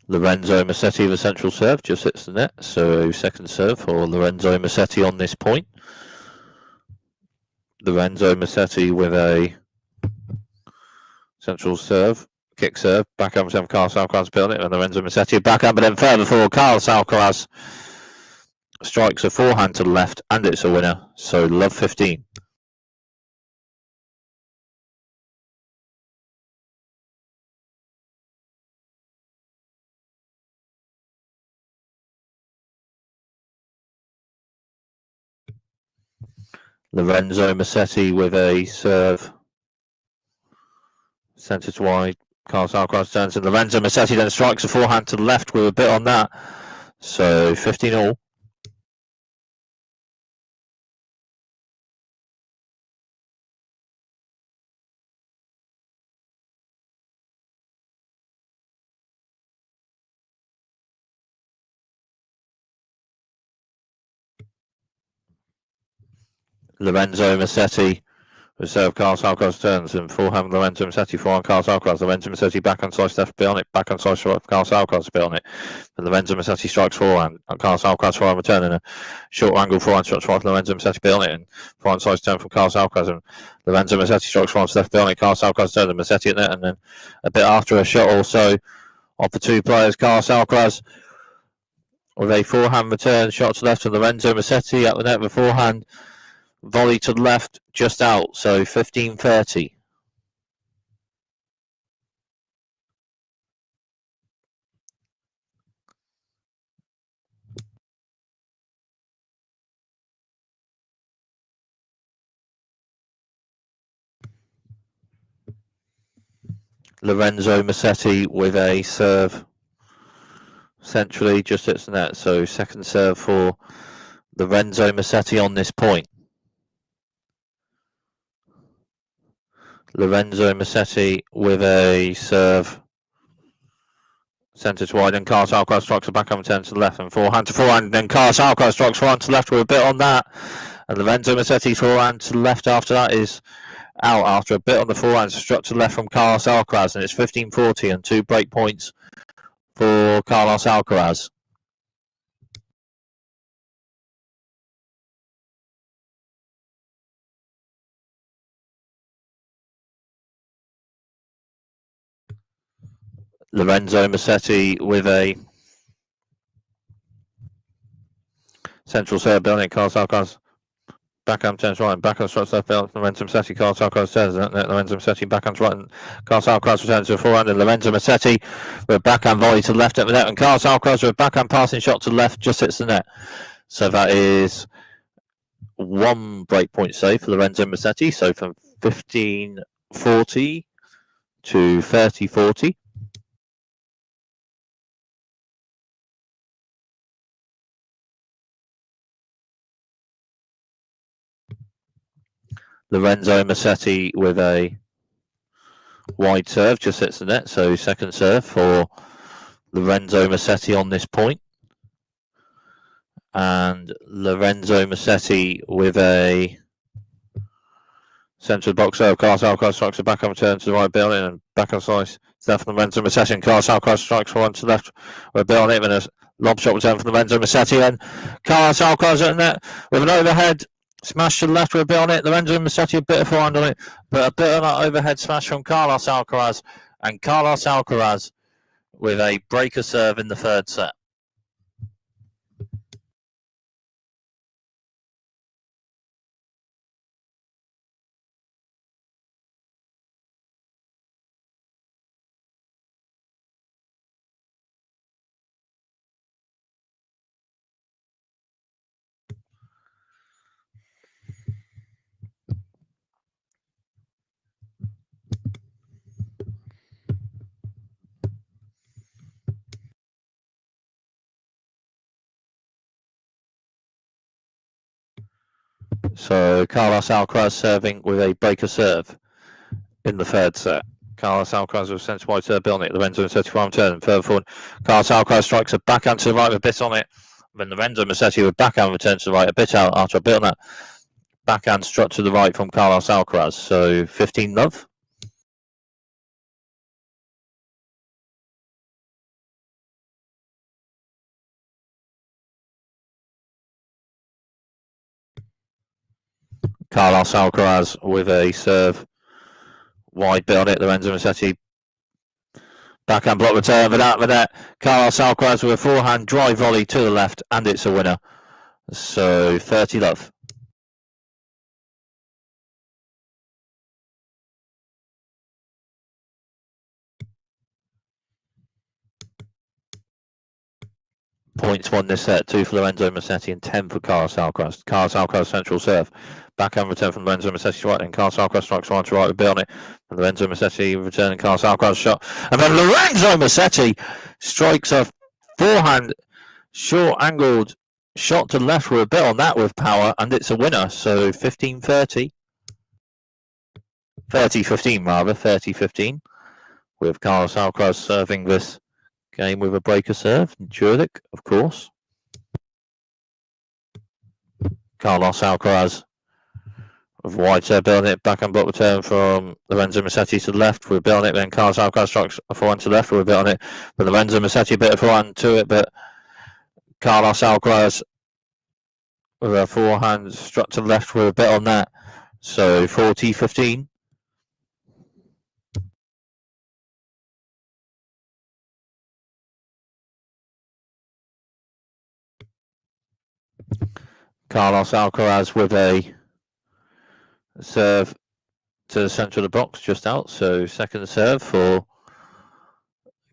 Speaker 1: Lorenzo Musetti with a central serve, just hits the net. So second serve for Lorenzo Musetti on this point. Lorenzo Musetti with a central serve, kick serve, backhand from Carlos Alcaraz building it, and Lorenzo Musetti backhand, but then further forward, Carlos Alcaraz strikes a forehand to the left, and it's a winner. So love 15. Lorenzo Musetti with a serve, centre to wide. Carlos Alcaraz turns, and Lorenzo Musetti then strikes a forehand to the left with a bit on that. So 15 all. Lorenzo Musetti reserve. Carlos Alcaraz turns, and forehand Lorenzo Musetti, forehand Carlos Alcaraz. Lorenzo Musetti backhand slice left, bit on it, backhand slice right, Carlos Alcaraz bit on it. And Lorenzo Musetti strikes forehand, Carlos Alcaraz forehand return, and a short angle forehand strikes right, Lorenzo Musetti bit on it, and forehand slice turn from Carlos Alcaraz, and Lorenzo Musetti strikes forehand left, bit on it, Carlos Alcaraz turn, and Musetti at net, and then a bit after a shot or so of the two players, Carlos Alcaraz with a forehand return, shot to left, and Lorenzo Musetti at the net with forehand. Volley to the left, just out, so 15-30. Lorenzo Musetti with a serve centrally, just hits the net, so second serve for Lorenzo Musetti on this point. Lorenzo Musetti with a serve Centre to wide, and Carlos Alcaraz strikes a backhand return to the left, and forehand to forehand, and then Carlos Alcaraz strikes forehand to the left with a bit on that. And Lorenzo Musetti's forehand to the left after that is out after a bit on the forehand, struck to the left from Carlos Alcaraz, and it's 15-40 and 2 break points for Carlos Alcaraz. Lorenzo Musetti with a central serve, building Carlos Alcaraz. Backhand turns right, and backhand strikes left, Lorenzo Musetti, Carlos Alcaraz turns, Lorenzo Musetti, backhand right, and Carlos Alcaraz returns to the forehand, and Lorenzo Musetti with a backhand volley to the left at the net, and Carlos Alcaraz with a backhand passing shot to the left just hits the net. So that is 1 break point save for Lorenzo Musetti, so from 15-40 to 30-40. Lorenzo Musetti with a wide serve, just hits the net, so second serve for Lorenzo Musetti on this point. And Lorenzo Musetti with a central box serve. Carlos Alcaraz strikes a backhand return to the right, building, and backhand slice left from Lorenzo Musetti, and Carlos Alcaraz strikes one to the left with a bit on it, and a lob shot return from Lorenzo Musetti, and Carlos Alcaraz at the net with an overhead smash to the left with a bit on it. Lorenzo Musetti a bit of forehand on it, but a bit of an overhead smash from Carlos Alcaraz, and Carlos Alcaraz with a breaker serve in the third set. So Carlos Alcaraz serving with a breaker serve in the third set. Carlos Alcaraz with centre wide serve, building it. Lorenzo Musetti forward turn, further forward. Carlos Alcaraz strikes a backhand to the right with a bit on it. Then Lorenzo Musetti with backhand returns to the right, a bit out after a bit on that backhand struck to the right from Carlos Alcaraz. So 15-love. Carlos Alcaraz with a serve wide bit on it. Lorenzo Musetti backhand block return, but out of the net. Carlos Alcaraz with a forehand drive volley to the left, and it's a winner. So 30-love. Points won this set, 2 for Lorenzo Musetti and 10 for Carlos Alcaraz. Carlos Alcaraz central serve. Backhand return from Lorenzo Musetti right, and Carlos Alcaraz strikes one to right with a bit on it. And Lorenzo Musetti returning Carlos Alcaraz shot. And then Lorenzo Musetti strikes a forehand short angled shot to the left with a bit on that with power, and it's a winner. So 15-30. 30-15 rather, 30-15. With Carlos Alcaraz serving this game with a breaker serve. Jurlik, of course. Carlos Alcaraz with wide serve, building it, backhand block return from Lorenzo Musetti to the left with a bit on it. Then Carlos Alcaraz strikes a forehand to the left with a bit on it. But Lorenzo Musetti a bit of forehand to it, but Carlos Alcaraz with a forehand struck to the left with a bit on that. So 40-15. Carlos Alcaraz with a serve to the centre of the box, just out. So second serve for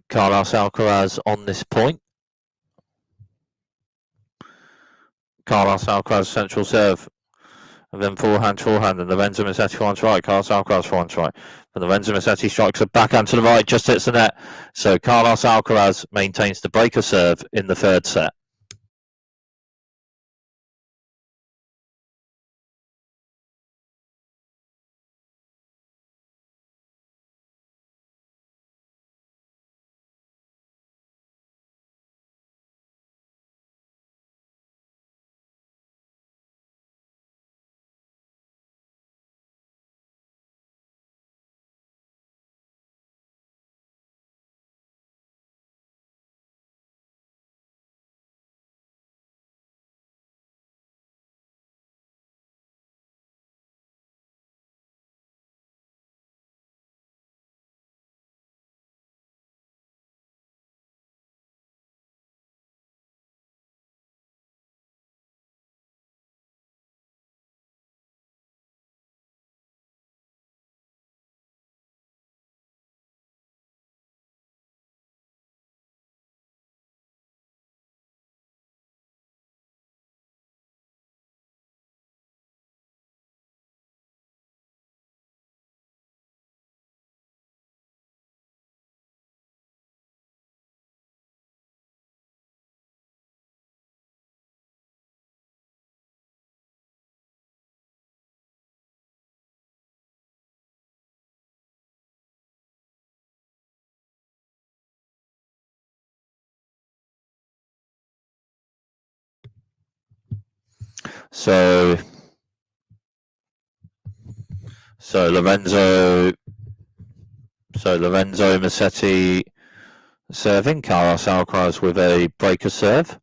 Speaker 1: Carlos Alcaraz on this point. Carlos Alcaraz central serve, and then forehand, and Lorenzo Musetti forehand right. Carlos Alcaraz forehand right. And Lorenzo Musetti strikes a backhand to the right, just hits the net. So Carlos Alcaraz maintains the breaker serve in the third set. So Lorenzo Musetti serving. Carlos Alcaraz with a breaker serve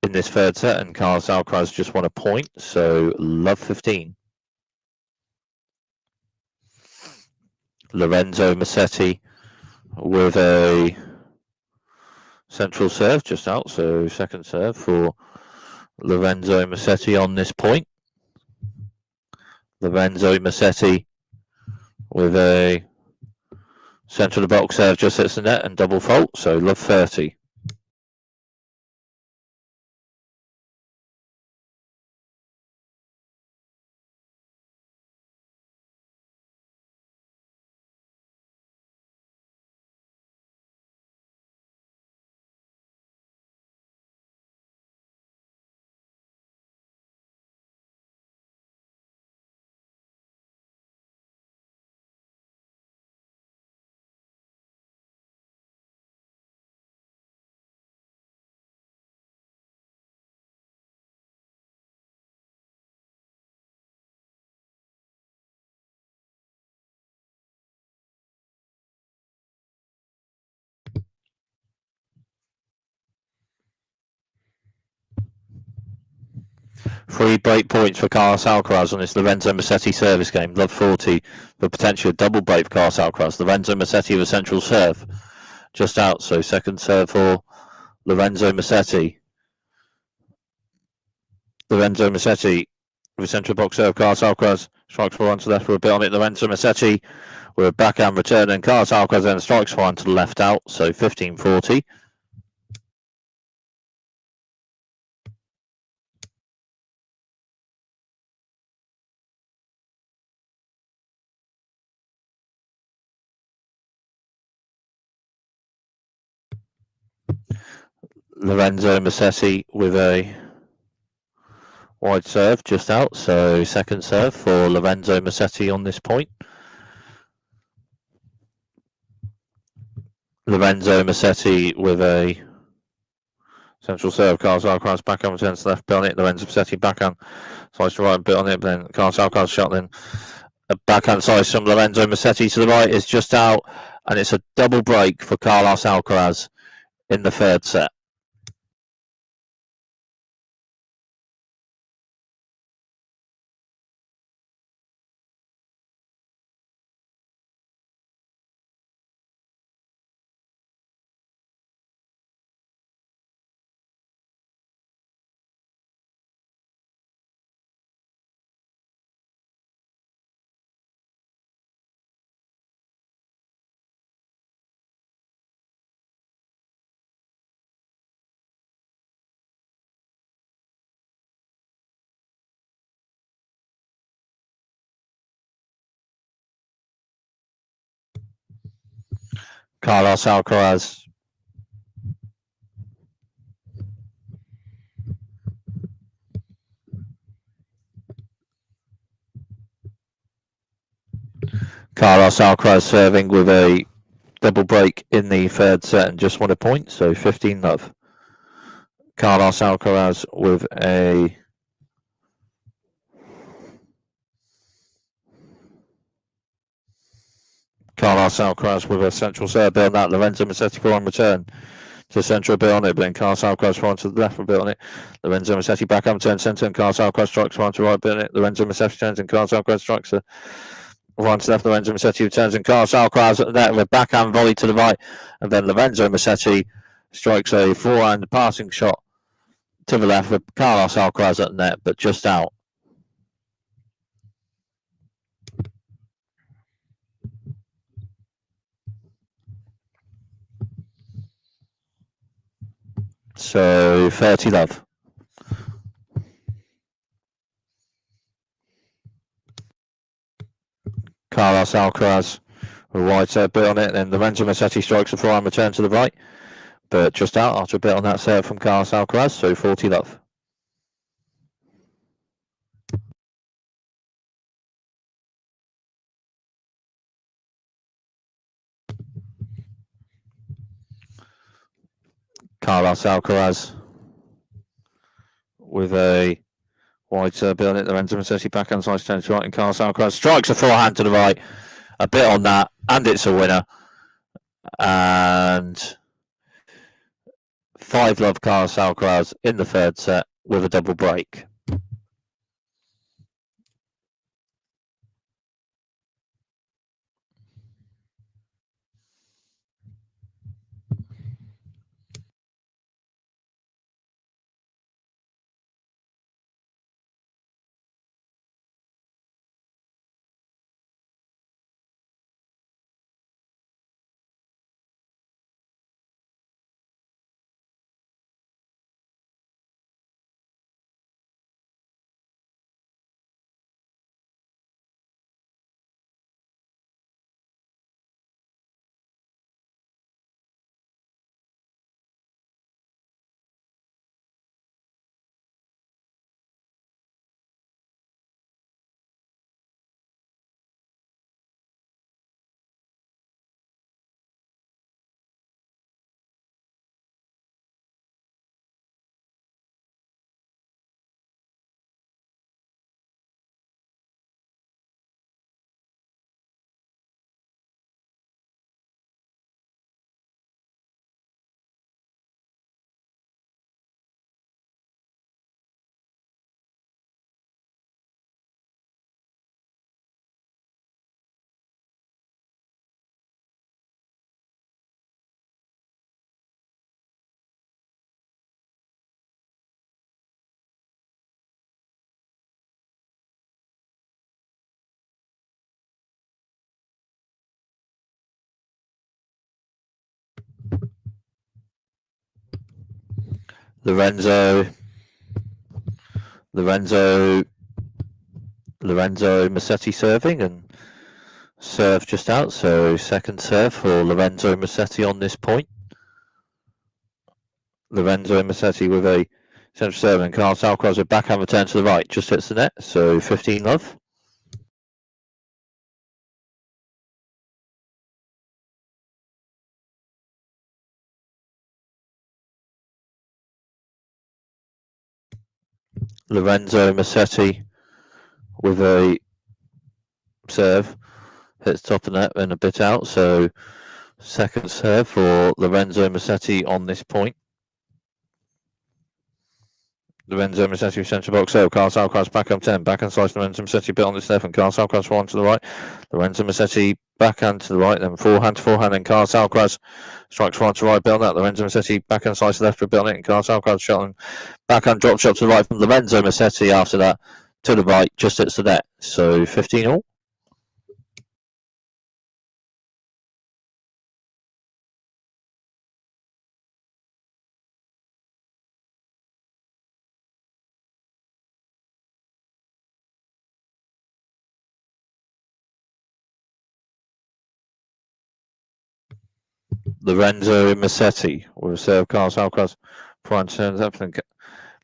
Speaker 1: in this third set, and Carlos Alcaraz just won a point, so love 15. Lorenzo Musetti with a central serve just out, so second serve for Lorenzo Musetti on this point. Lorenzo Musetti with a centre of the box serve just hits the net and double fault, so love 30. Three break points for Carlos Alcaraz on this Lorenzo Musetti service game. Love 40 for potentially a double break for Carlos Alcaraz. Lorenzo Musetti with a central serve just out, so second serve for Lorenzo Musetti. Lorenzo Musetti with a central box serve. Carlos Alcaraz strikes for one to the left with a bit on it. Lorenzo Musetti with a backhand return, and Carlos Alcaraz then strikes for one to the left out, so 15-40. Lorenzo Musetti with a wide serve just out, so second serve for Lorenzo Musetti on this point. Lorenzo Musetti with a central serve. Carlos Alcaraz backhand returns to left, bit on it. Lorenzo Musetti backhand slice to right, bit on it. But then Carlos Alcaraz shot, then a backhand slice from Lorenzo Musetti to the right is just out, and it's a double break for Carlos Alcaraz in the third set. Carlos Alcaraz serving with a double break in the third set and just won a point, so 15-love. Carlos Alcaraz with a central serve, bit on that. Lorenzo Musetti for on return to centre, a bit on it, but then Carlos Alcaraz for on to the left, a bit on it. Lorenzo Musetti back up, turn centre, and Carlos Alcaraz strikes for on to right, bit on it. Lorenzo Musetti turns, and Carlos Alcaraz strikes for on to left. Lorenzo Musetti returns, and Carlos Alcaraz at the net with a backhand volley to the right, and then Lorenzo Musetti strikes a forehand passing shot to the left with Carlos Alcaraz at the net, but just out. So 30-love. Carlos Alcaraz with a wide serve, bit on it, and then Lorenzo Musetti strikes a forehand return to the right, but just out after a bit on that serve from Carlos Alcaraz, so 40-love. Carlos Alcaraz with a Wide serve, building it. Lorenzo Musetti backhand slice turns right, and Carlos Alcaraz strikes a forehand to the right. A bit on that, and it's a winner. And 5-love Carlos Alcaraz in the third set with a double break. Lorenzo Musetti serving, and serve just out, so second serve for Lorenzo Musetti on this point. Lorenzo Musetti with a central serve, and Carlos Alcaraz with backhand return to the right, just hits the net, so 15-love. Lorenzo Musetti with a serve, hits top of net and a bit out, so second serve for Lorenzo Musetti on this point. Lorenzo Musetti central box serve, Carlos Alcaraz backhand 10, backhand slice Lorenzo Musetti bit on this left, and Carlos Alcaraz forehand to the right. Lorenzo Musetti backhand to the right, then forehand to forehand, and Carlos Alcaraz strikes forehand to the right, bit on that. Lorenzo Musetti backhand slice to the left for bit on it, and Carlos Alcaraz shot and backhand drop shot to the right from Lorenzo Musetti after that to the right, just hits the net, so 15-all. Lorenzo Musetti with a serve, Carlos Alcaraz forehand turns up, and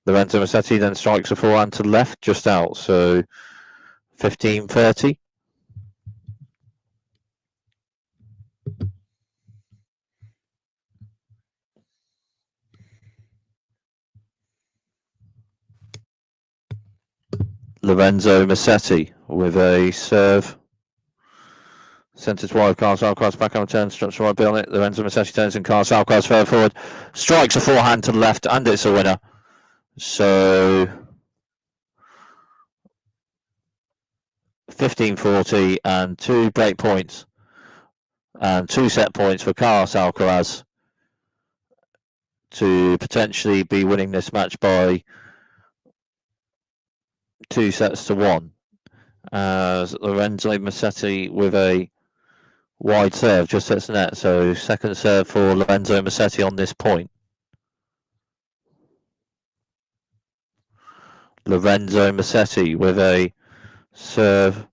Speaker 1: Lorenzo Musetti then strikes a forehand to the left, just out, so 15-30. Lorenzo Musetti with a serve. Centres wide, Carlos Alcaraz back on turn, structure right bit on it. Lorenzo Musetti turns and Carlos Alcaraz further forward, strikes a forehand to the left, and it's a winner. So 15-40 and 2 break points and 2 set points for Carlos Alcaraz to potentially be winning this match by 2-1. As Lorenzo Musetti with a wide serve just hits the net, so second serve for Lorenzo Musetti on this point. Lorenzo Musetti with a serve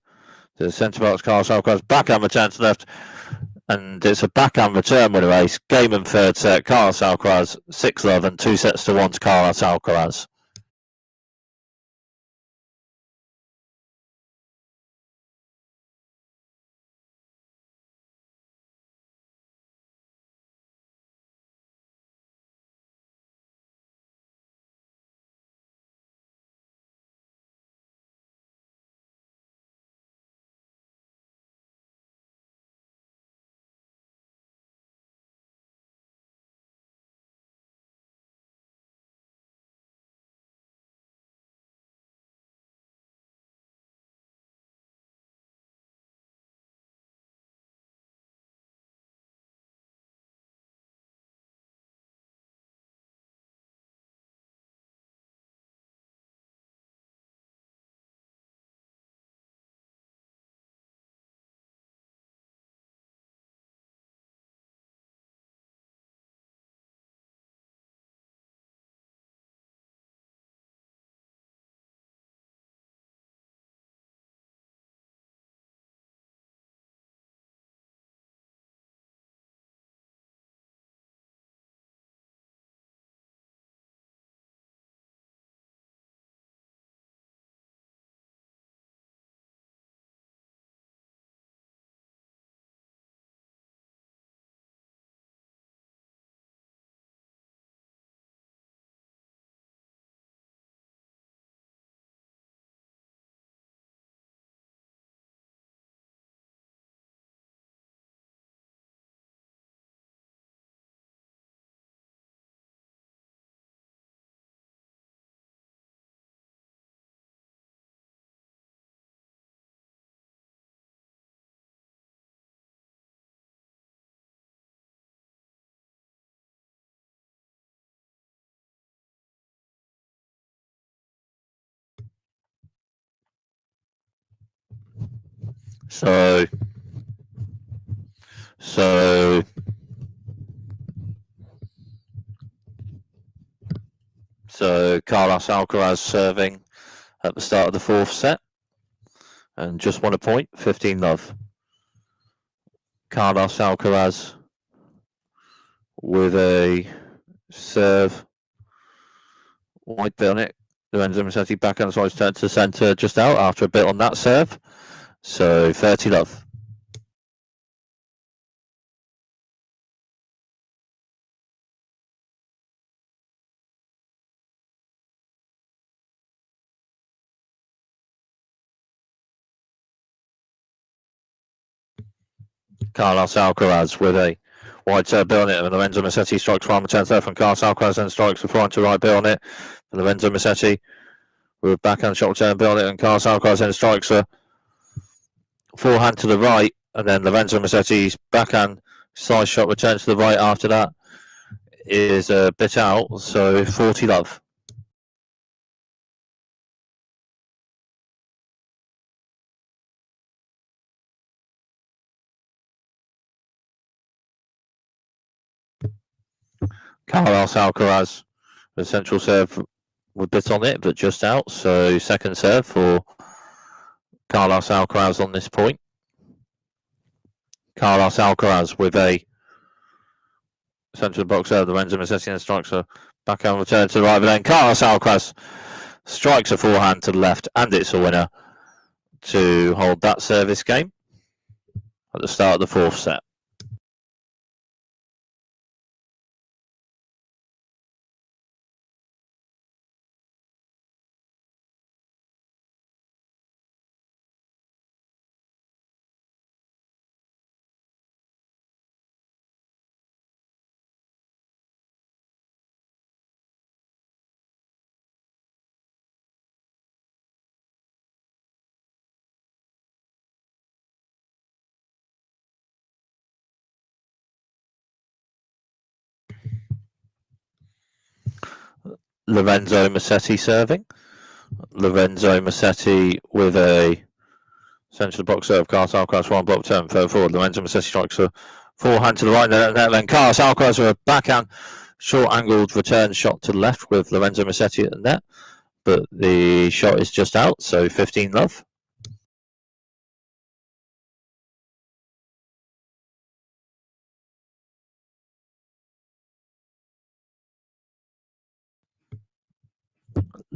Speaker 1: to the centre box, Carlos Alcaraz backhand return to left, and it's a backhand return winner ace. Game and third set, Carlos Alcaraz 6-love and 2-1 to Carlos Alcaraz. So Carlos Alcaraz serving at the start of the fourth set. And just 1 point, 15-love. Carlos Alcaraz with a serve. White bit on it. Lorenzo Musetti backhand slice turn to centre just out after a bit on that serve. So 30-love. Carlos Alcaraz with a wide serve bit on it, and Lorenzo Musetti strikes one, returns left, and Carlos Alcaraz then strikes the front to right bit on it. And Lorenzo Musetti with a backhand shot return bit on it, and Carlos Alcaraz then strikes a forehand to the right, and then Lorenzo Musetti's backhand slice shot return to the right after that is a bit out, so 40-love. Carlos Alcaraz, the central serve with bit on it, but just out. So second serve for Carlos Alcaraz on this point. Carlos Alcaraz with a central box serve. Lorenzo Musetti strikes a backhand return to the right, but then Carlos Alcaraz strikes a forehand to the left, and it's a winner to hold that service game at the start of the fourth set. Lorenzo Musetti serving. Lorenzo Musetti with a centre of the box serve. Carlos Alcaraz one block turn further forward. Lorenzo Musetti strikes a forehand to the right, and then Carlos Alcaraz with a backhand short angled return shot to the left with Lorenzo Musetti at the net, but the shot is just out, so 15-love.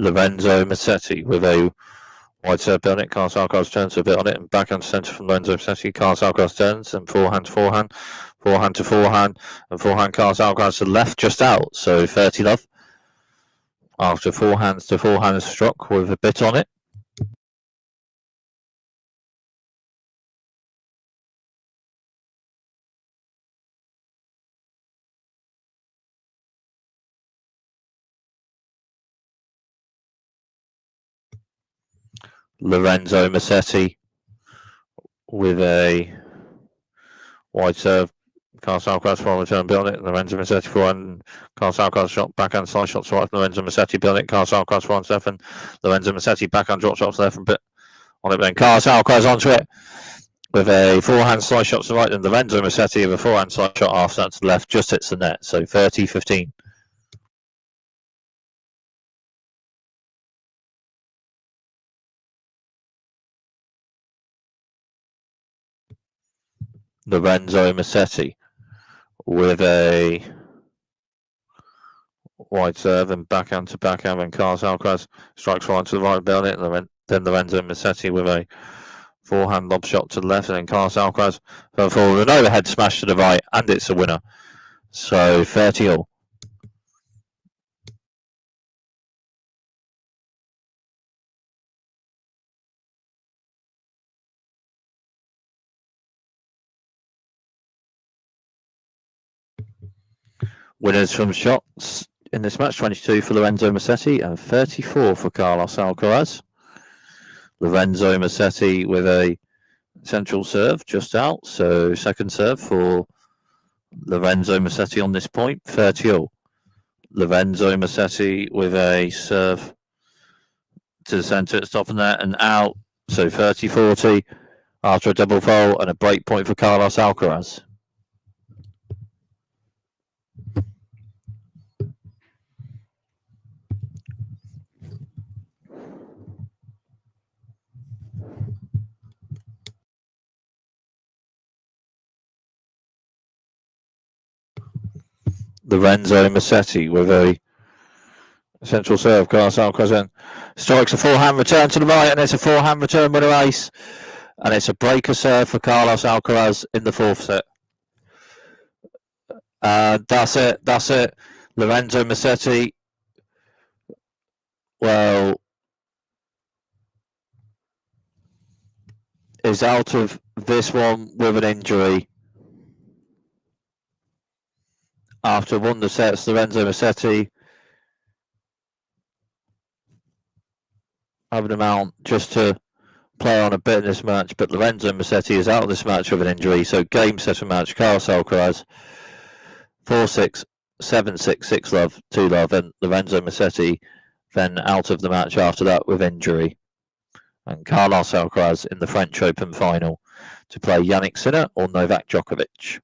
Speaker 1: Lorenzo Musetti with a wide serve bit on it. Carlos Alcaraz turns a bit on it and backhand to centre from Lorenzo Musetti. Carlos Alcaraz turns and forehand to forehand, forehand to forehand, and forehand Carlos Alcaraz to the left, just out. So 30-love. After forehands to forehand struck with a bit on it. Lorenzo Musetti with a wide serve. Carlos Alcaraz for return bit on it. Lorenzo Musetti forehand. Carlos Alcaraz shot backhand side shot to right. Lorenzo Musetti bit on it. Carlos Alcaraz forehand left, and Lorenzo Musetti backhand drop shots left and bit on it. Then Carlos Alcaraz onto it with a forehand side shot to the right, and Lorenzo Musetti with a forehand side shot after that to the left just hits the net. So 30-15. Lorenzo Musetti with a wide serve and backhand to backhand, and Carlos Alcaraz strikes forehand to the right, bit on it, and then Lorenzo Musetti with a forehand lob shot to the left, and then Carlos Alcaraz fell forward with an overhead smash to the right, and it's a winner. So 30-all. Winners from shots in this match, 22 for Lorenzo Musetti and 34 for Carlos Alcaraz. Lorenzo Musetti with a central serve just out, so second serve for Lorenzo Musetti on this point, 30-all. Lorenzo Musetti with a serve to the centre at the top of the net and out, so 30-40. after a double fault and a break point for Carlos Alcaraz. Lorenzo Musetti with a central serve. Carlos Alcaraz strikes a forehand return to the right, and it's a forehand return with an ace. And it's a breaker serve for Carlos Alcaraz in the fourth set. That's it. Lorenzo Musetti, well, is out of this one with an injury. After one of the sets, Lorenzo Musetti having him out just to play on a bit in this match, but Lorenzo Musetti is out of this match with an injury. So game, set, and match. Carlos Alcaraz 4-6, 7-6, 6-love, 2-love, and Lorenzo Musetti then out of the match after that with injury. And Carlos Alcaraz in the French Open final to play Jannik Sinner or Novak Djokovic.